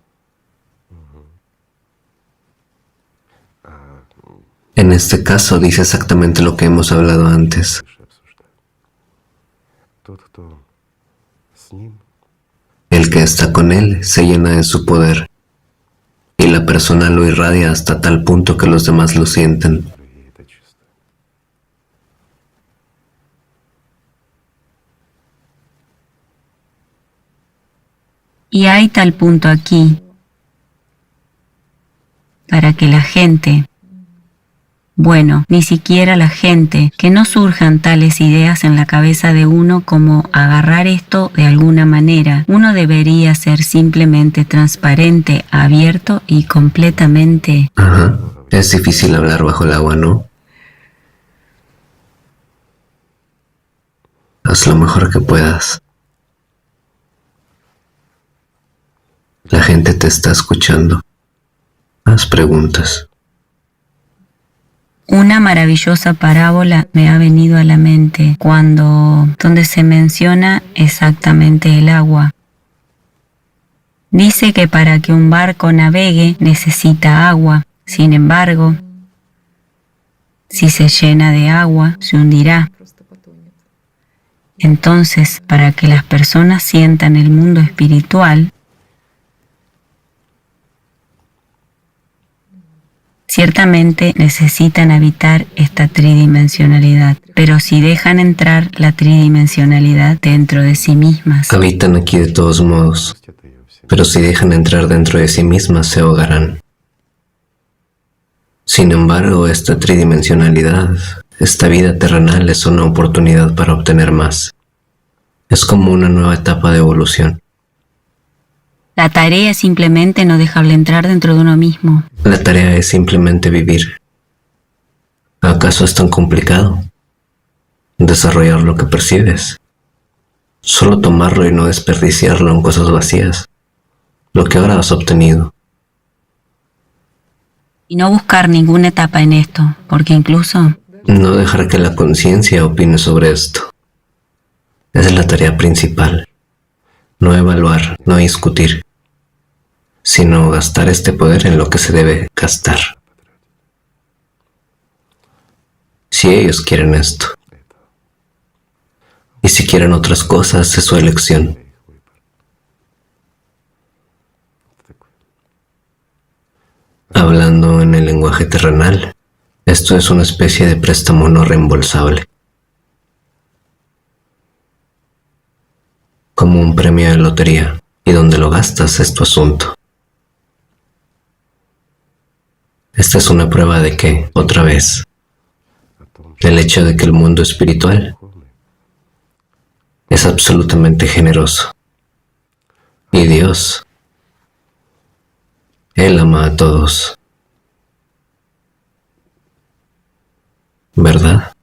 En este caso dice exactamente lo que hemos hablado antes. El que está con él se llena de su poder, y la persona lo irradia hasta tal punto que los demás lo sienten. Y hay tal punto aquí para que la gente, bueno, ni siquiera la gente, que no surjan tales ideas en la cabeza de uno como agarrar esto de alguna manera. Uno debería ser simplemente transparente, abierto y completamente... Ajá. Es difícil hablar bajo el agua, ¿no? Haz lo mejor que puedas. La gente te está escuchando. Haz preguntas. Una maravillosa parábola me ha venido a la mente donde se menciona exactamente el agua. Dice que para que un barco navegue necesita agua. Sin embargo, si se llena de agua, se hundirá. Entonces, para que las personas sientan el mundo espiritual, ciertamente necesitan habitar esta tridimensionalidad, pero si dejan entrar la tridimensionalidad dentro de sí mismas, Habitan aquí de todos modos, pero si dejan entrar dentro de sí mismas se ahogarán. Sin embargo, esta tridimensionalidad, esta vida terrenal es una oportunidad para obtener más. Es como una nueva etapa de evolución. la tarea es simplemente no dejarle entrar dentro de uno mismo. La tarea es simplemente vivir. ¿Acaso es tan complicado? Desarrollar lo que percibes. Solo tomarlo y no desperdiciarlo en cosas vacías. Lo que ahora has obtenido. Y no buscar ninguna etapa en esto, porque incluso... No dejar que la conciencia opine sobre esto. Esa es la tarea principal. No evaluar, no discutir, sino gastar este poder en lo que se debe gastar. Si ellos quieren esto, y si quieren otras cosas, es su elección. Hablando en el lenguaje terrenal, esto es una especie de préstamo no reembolsable. Como un premio de lotería, y donde lo gastas es tu asunto. Esta es una prueba de que, otra vez, El hecho de que el mundo espiritual es absolutamente generoso. Y Dios, Él ama a todos. ¿Verdad?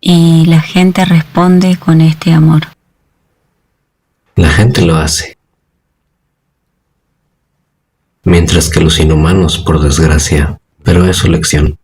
Y la gente responde con este amor. La gente lo hace. Mientras que los inhumanos, por desgracia, pero es su elección.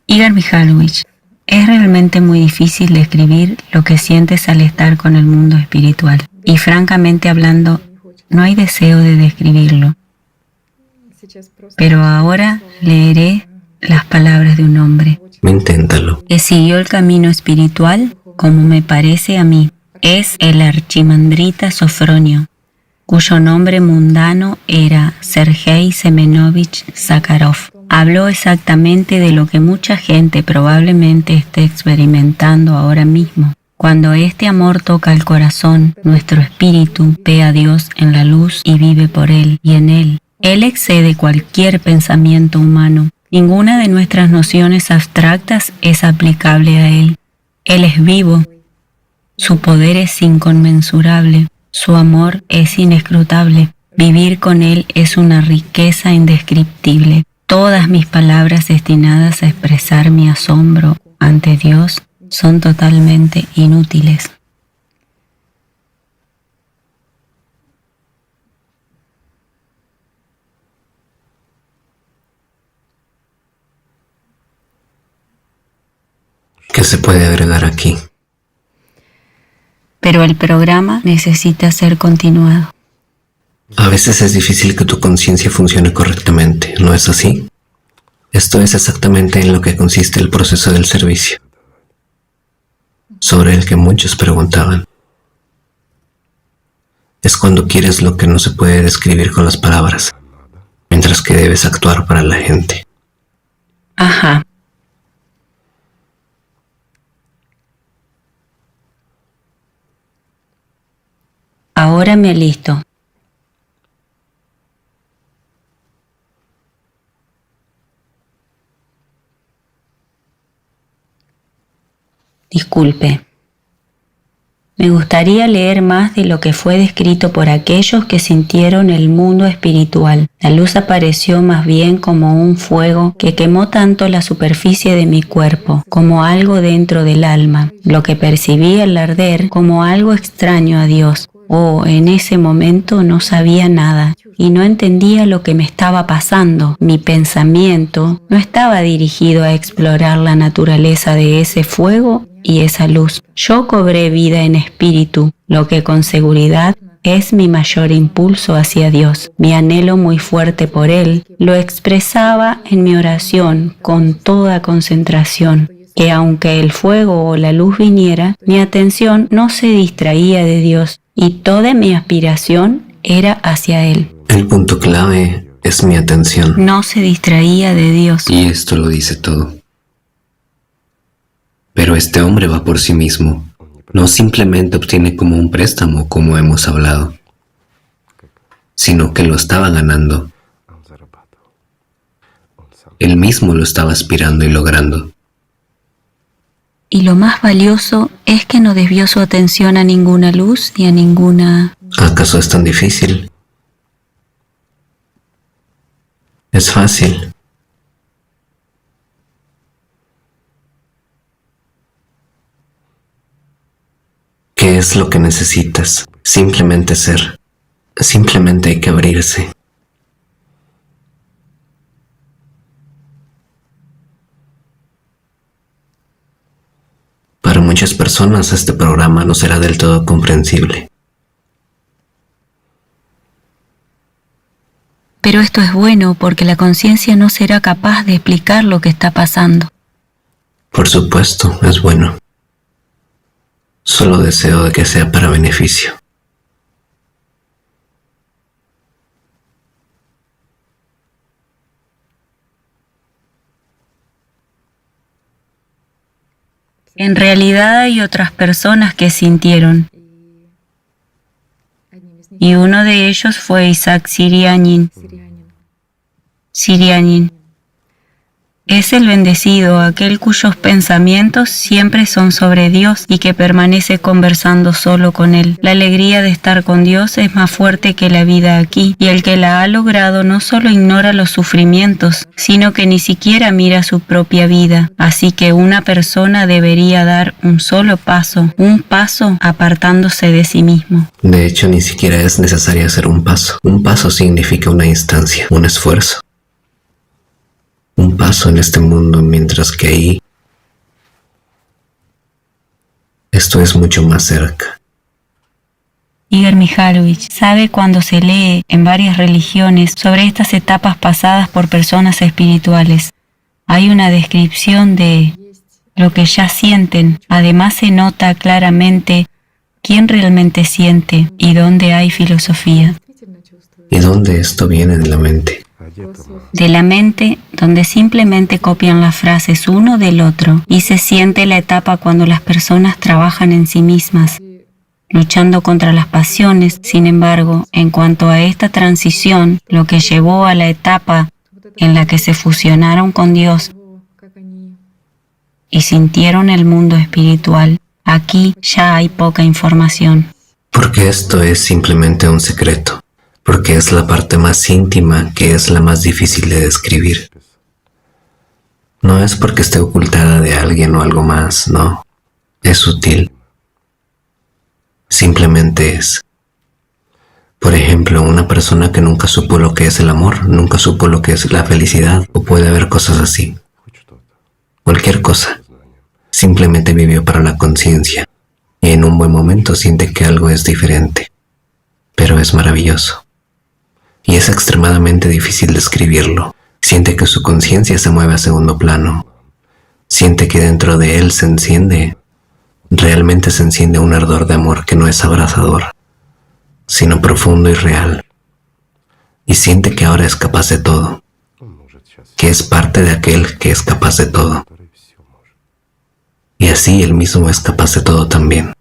Igor Mikhailovich, es realmente muy difícil describir lo que sientes al estar con el mundo espiritual. Y francamente hablando, no hay deseo de describirlo. Pero ahora leeré las palabras de un hombre Inténtalo. que siguió el camino espiritual, como me parece a mí. Es el archimandrita Sofronio, cuyo nombre mundano era Sergei Semenovich Sakharov. Habló exactamente de lo que mucha gente probablemente esté experimentando ahora mismo. Cuando este amor toca el corazón, nuestro espíritu ve a Dios en la luz y vive por Él y en Él. Él excede cualquier pensamiento humano. Ninguna de nuestras nociones abstractas es aplicable a Él. Él es vivo. Su poder es inconmensurable. Su amor es inescrutable. Vivir con Él es una riqueza indescriptible. Todas mis palabras destinadas a expresar mi asombro ante Dios son totalmente inútiles. ¿Qué se puede agregar aquí? Pero el programa necesita ser continuado. A veces es difícil que tu conciencia funcione correctamente, ¿no es así? Esto es exactamente en lo que consiste el proceso del servicio, sobre el que muchos preguntaban. Es cuando quieres lo que no se puede describir con las palabras, mientras que debes actuar para la gente. Ajá. Ahora me alisto. Disculpe. Me gustaría leer más de lo que fue descrito por aquellos que sintieron el mundo espiritual. La luz apareció más bien como un fuego que quemó tanto la superficie de mi cuerpo, como algo dentro del alma. Lo que percibí al arder como algo extraño a Dios. En ese momento no sabía nada y no entendía lo que me estaba pasando. Mi pensamiento no estaba dirigido a explorar la naturaleza de ese fuego y esa luz. Yo cobré vida en espíritu, lo que con seguridad es mi mayor impulso hacia Dios. Mi anhelo muy fuerte por Él lo expresaba en mi oración con toda concentración, que aunque el fuego o la luz viniera, mi atención no se distraía de Dios y toda mi aspiración era hacia Él. El punto clave es mi atención. No se distraía de Dios. Y esto lo dice todo. Pero este hombre va por sí mismo. No simplemente obtiene como un préstamo, como hemos hablado, sino que lo estaba ganando. Él mismo lo estaba aspirando y logrando. Y lo más valioso es que no desvió su atención a ninguna luz ni a ninguna... ¿Acaso es tan difícil? Es fácil. ¿Qué es lo que necesitas? Simplemente ser. Simplemente hay que abrirse. Para muchas personas este programa no será del todo comprensible. Pero esto es bueno porque la conciencia no será capaz de explicar lo que está pasando. Por supuesto, es bueno. Solo deseo de que sea para beneficio. En realidad hay otras personas que sintieron, y uno de ellos fue Isaac Sirianin. Es el bendecido, aquel cuyos pensamientos siempre son sobre Dios y que permanece conversando solo con Él. La alegría de estar con Dios es más fuerte que la vida aquí, y el que la ha logrado no solo ignora los sufrimientos, sino que ni siquiera mira su propia vida. Así que una persona debería dar un solo paso, un paso apartándose de sí mismo. De hecho, ni siquiera es necesario hacer un paso. Un paso significa una instancia, un esfuerzo. Un paso en este mundo, mientras que ahí esto es mucho más cerca. Igor Mikhailovich sabe cuando se lee en varias religiones sobre estas etapas pasadas por personas espirituales. Hay una descripción de lo que ya sienten. Además se nota claramente quién realmente siente y dónde hay filosofía. ¿Y dónde esto viene de la mente? De la mente, donde simplemente copian las frases uno del otro, y se siente la etapa cuando las personas trabajan en sí mismas, luchando contra las pasiones. Sin embargo, en cuanto a esta transición, lo que llevó a la etapa en la que se fusionaron con Dios y sintieron el mundo espiritual, aquí ya hay poca información. Porque esto es simplemente un secreto. Porque es la parte más íntima que es la más difícil de describir. No es porque esté ocultada de alguien o algo más, no. Es sutil. Simplemente es. Por ejemplo, una persona que nunca supo lo que es el amor, nunca supo lo que es la felicidad, o puede haber cosas así. Cualquier cosa. Simplemente vivió para la conciencia, y en un buen momento siente que algo es diferente. Pero es maravilloso. Y es extremadamente difícil describirlo. Siente que su conciencia se mueve a segundo plano. Siente que dentro de él realmente se enciende un ardor de amor que no es abrasador, sino profundo y real. Y siente que ahora es capaz de todo, que es parte de aquel que es capaz de todo. Y así él mismo es capaz de todo también.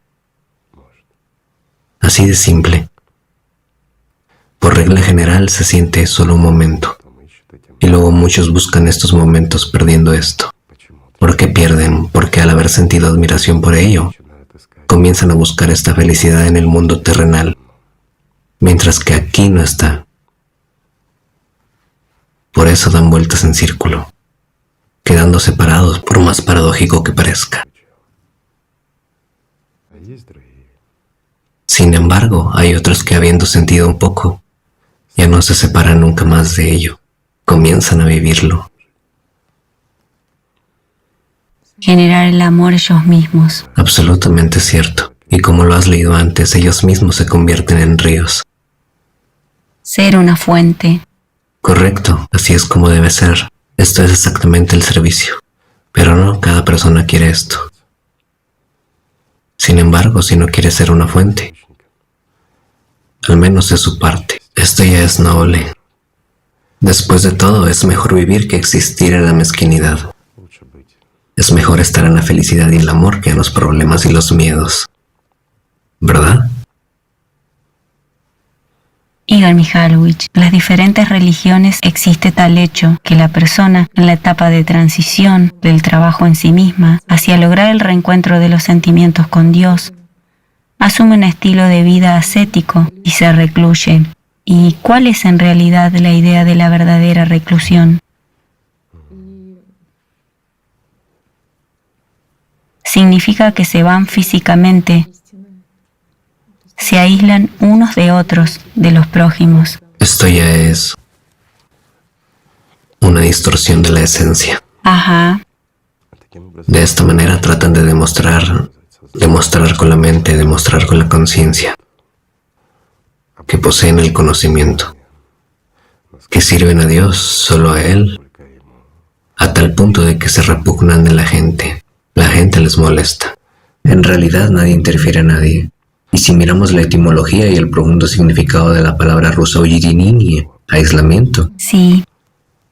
Así de simple. Por regla general se siente solo un momento, y luego muchos buscan estos momentos perdiendo esto. ¿Por qué pierden? Porque al haber sentido admiración por ello, comienzan a buscar esta felicidad en el mundo terrenal, mientras que aquí no está. Por eso dan vueltas en círculo, quedando separados por más paradójico que parezca. Sin embargo, hay otros que habiendo sentido un poco, ya no se separan nunca más de ello, comienzan a vivirlo. Generar el amor ellos mismos. Absolutamente cierto. Y como lo has leído antes, ellos mismos se convierten en ríos. Ser una fuente. Correcto, así es como debe ser. Esto es exactamente el servicio. Pero no cada persona quiere esto. Sin embargo, si no quiere ser una fuente, al menos de su parte, esto ya es noble. Después de todo, es mejor vivir que existir en la mezquinidad. Es mejor estar en la felicidad y el amor que en los problemas y los miedos. ¿Verdad? Igor Mikhailovich, en las diferentes religiones existe tal hecho que la persona en la etapa de transición del trabajo en sí misma hacia lograr el reencuentro de los sentimientos con Dios asume un estilo de vida ascético y se recluye. ¿Y cuál es en realidad la idea de la verdadera reclusión? Significa que se van físicamente, se aíslan unos de otros, de los prójimos. Esto ya es una distorsión de la esencia. Ajá. De esta manera tratan de demostrar con la mente, demostrar con la conciencia que poseen el conocimiento, que sirven a Dios, solo a Él, a tal punto de que se repugnan de la gente. La gente les molesta. En realidad nadie interfiere a nadie. Y si miramos la etimología y el profundo significado de la palabra rusa «uyirinini», aislamiento. Sí.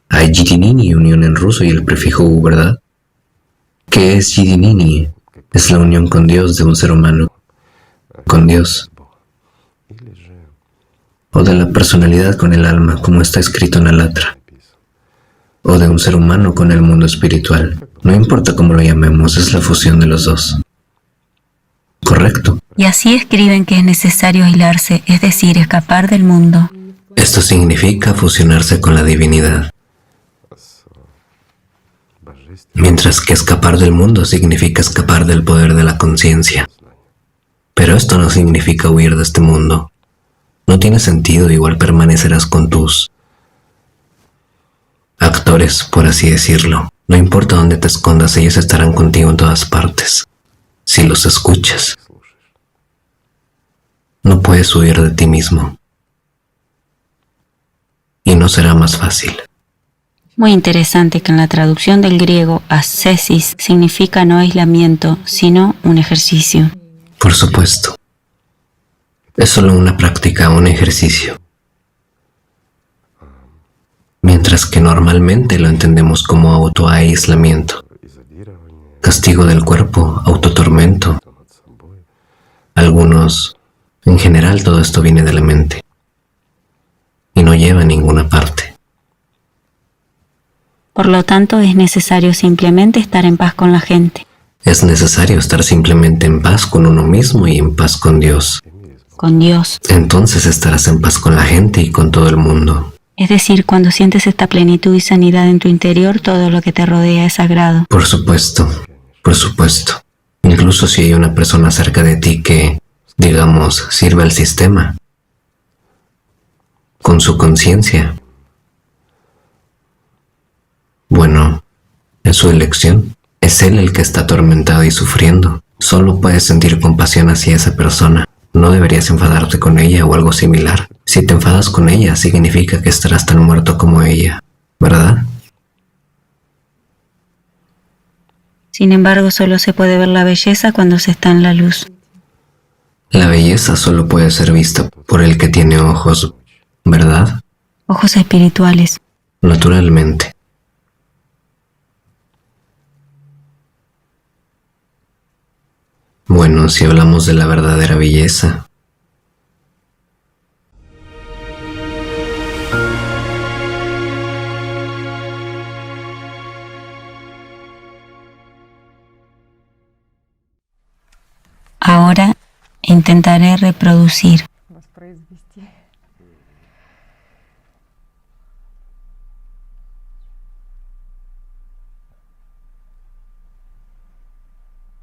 Hay «yirinini», unión en ruso y el prefijo «u», ¿verdad? ¿Qué es «yirinini»? Es la unión con Dios de un ser humano, con Dios, o de la personalidad con el alma, como está escrito en Alatra, o de un ser humano con el mundo espiritual. No importa cómo lo llamemos, es la fusión de los dos. ¿Correcto? Y así escriben que es necesario aislarse, es decir, escapar del mundo. Esto significa fusionarse con la divinidad. Mientras que escapar del mundo significa escapar del poder de la conciencia. Pero esto no significa huir de este mundo. No tiene sentido, igual permanecerás con tus actores, por así decirlo. No importa dónde te escondas, ellos estarán contigo en todas partes. Si los escuchas, no puedes huir de ti mismo. Y no será más fácil. Muy interesante que en la traducción del griego, ascesis significa no aislamiento, sino un ejercicio. Por supuesto. Es solo una práctica, un ejercicio. Mientras que normalmente lo entendemos como autoaislamiento, castigo del cuerpo, autotormento. Algunos, en general, todo esto viene de la mente y no lleva a ninguna parte. Por lo tanto, es necesario simplemente estar en paz con la gente. Es necesario estar simplemente en paz con uno mismo y en paz con Dios. Con Dios. Entonces estarás en paz con la gente y con todo el mundo. Es decir, cuando sientes esta plenitud y sanidad en tu interior, todo lo que te rodea es sagrado. Por supuesto, por supuesto. Incluso si hay una persona cerca de ti que, digamos, sirve al sistema, con su conciencia, bueno, es su elección. Es él el que está atormentado y sufriendo. Solo puedes sentir compasión hacia esa persona. No deberías enfadarte con ella o algo similar. Si te enfadas con ella, significa que estarás tan muerto como ella, ¿verdad? Sin embargo, solo se puede ver la belleza cuando se está en la luz. La belleza solo puede ser vista por el que tiene ojos, ¿verdad? Ojos espirituales. Naturalmente. Bueno, si hablamos de la verdadera belleza, ahora intentaré reproducir.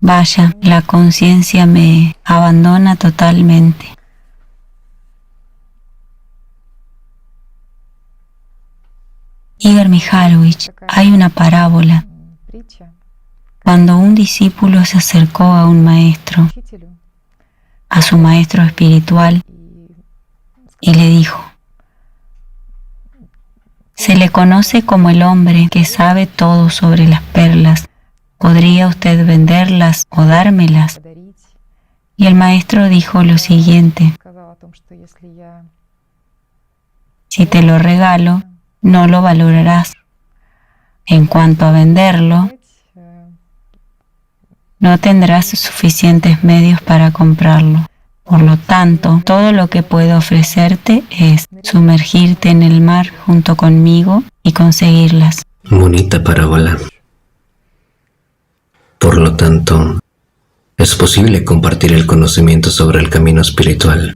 Vaya, la conciencia me abandona totalmente. Igor Mikhailovich, hay una parábola. Cuando un discípulo se acercó a un maestro, a su maestro espiritual, y le dijo: se le conoce como el hombre que sabe todo sobre las perlas. ¿Podría usted venderlas o dármelas? Y el maestro dijo lo siguiente: si te lo regalo, no lo valorarás. En cuanto a venderlo, no tendrás suficientes medios para comprarlo. Por lo tanto, todo lo que puedo ofrecerte es sumergirte en el mar junto conmigo y conseguirlas. Bonita parábola. Por lo tanto, es posible compartir el conocimiento sobre el camino espiritual,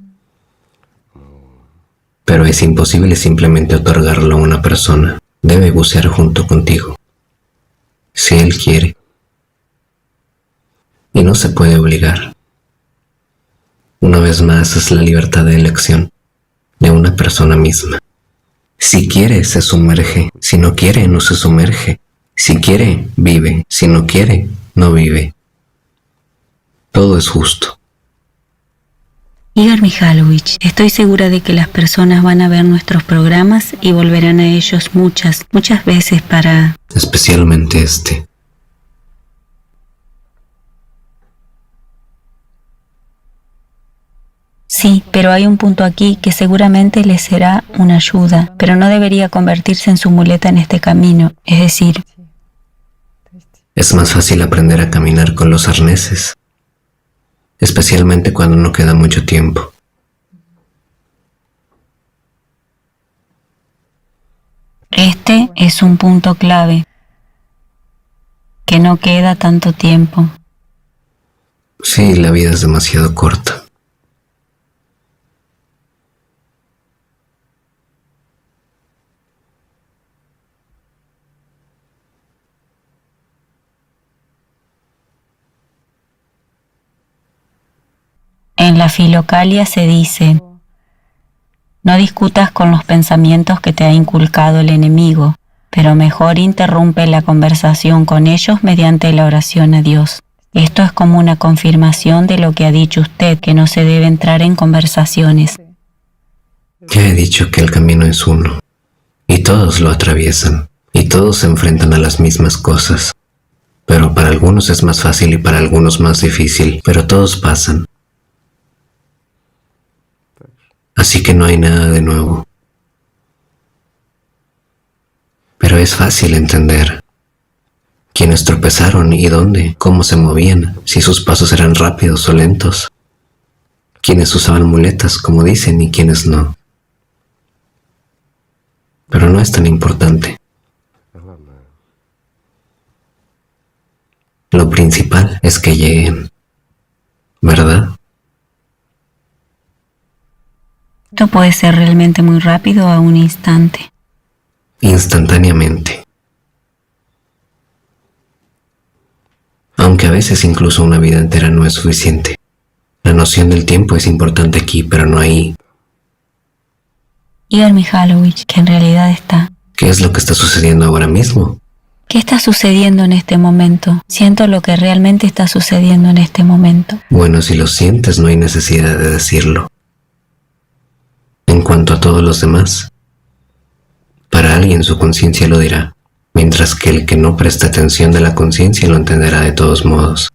pero es imposible simplemente otorgarlo a una persona. Debe bucear junto contigo, si él quiere. Y no se puede obligar. Una vez más, es la libertad de elección de una persona misma. Si quiere, se sumerge. Si no quiere, no se sumerge. Si quiere, vive. Si no quiere, no vive. Todo es justo. Igor Mikhailovich, estoy segura de que las personas van a ver nuestros programas y volverán a ellos muchas veces para... Especialmente este. Sí, pero hay un punto aquí que seguramente les será una ayuda, pero no debería convertirse en su muleta en este camino. Es decir, Es más fácil aprender a caminar con los arneses, especialmente cuando no queda mucho tiempo. Este es un punto clave, que no queda tanto tiempo. Sí, la vida es demasiado corta. En la Filocalia se dice: no discutas con los pensamientos que te ha inculcado el enemigo, pero mejor interrumpe la conversación con ellos mediante la oración a Dios. Esto es como una confirmación de lo que ha dicho usted, que no se debe entrar en conversaciones. Ya he dicho que el camino es uno, y todos lo atraviesan, y todos se enfrentan a las mismas cosas. Pero para algunos es más fácil y para algunos más difícil, pero todos pasan. Así que no hay nada de nuevo. Pero es fácil entender quiénes tropezaron y dónde, cómo se movían, si sus pasos eran rápidos o lentos, quiénes usaban muletas, como dicen, y quiénes no. Pero no es tan importante. Lo principal es que lleguen, ¿verdad? Esto puede ser realmente muy rápido a un instante. Instantáneamente. Aunque a veces incluso una vida entera no es suficiente. La noción del tiempo es importante aquí, pero no ahí. Igor Mikhailovich, que en realidad está. ¿Qué es lo que está sucediendo ahora mismo? ¿Qué está sucediendo en este momento? Siento lo que realmente está sucediendo en este momento. Bueno, si lo sientes, no hay necesidad de decirlo. En cuanto a todos los demás, para alguien su conciencia lo dirá, mientras que el que no presta atención de la conciencia lo entenderá de todos modos.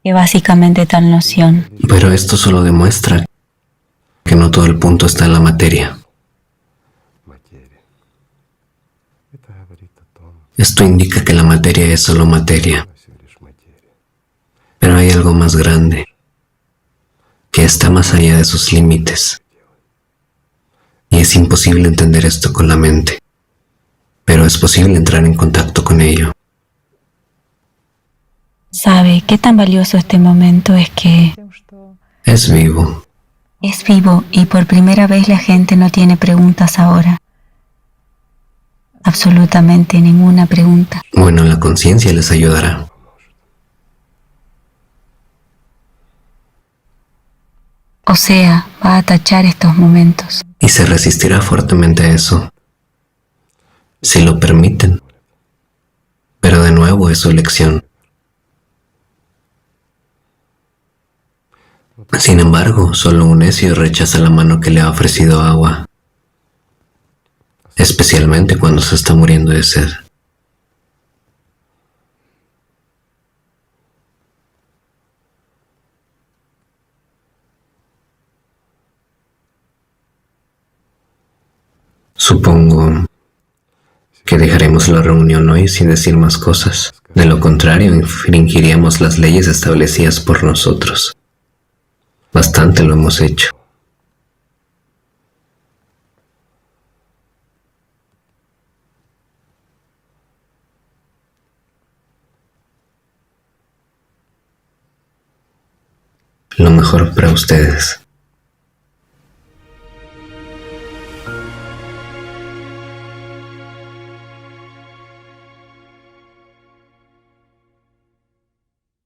Que básicamente tal noción. Pero esto solo demuestra que no todo el punto está en la materia. Esto indica que la materia es solo materia. Pero hay algo más grande, que está más allá de sus límites. Y es imposible entender esto con la mente, pero es posible entrar en contacto con ello. ¿Sabe qué tan valioso este momento es que Es vivo. es vivo y por primera vez la gente no tiene preguntas ahora? Absolutamente ninguna pregunta. Bueno, la conciencia les ayudará. O sea, va a tachar estos momentos. Y se resistirá fuertemente a eso, si lo permiten. Pero de nuevo es su elección. Sin embargo, solo un necio rechaza la mano que le ha ofrecido agua, especialmente cuando se está muriendo de sed. Supongo que dejaremos la reunión hoy sin decir más cosas. De lo contrario, infringiríamos las leyes establecidas por nosotros. Bastante lo hemos hecho. Lo mejor para ustedes.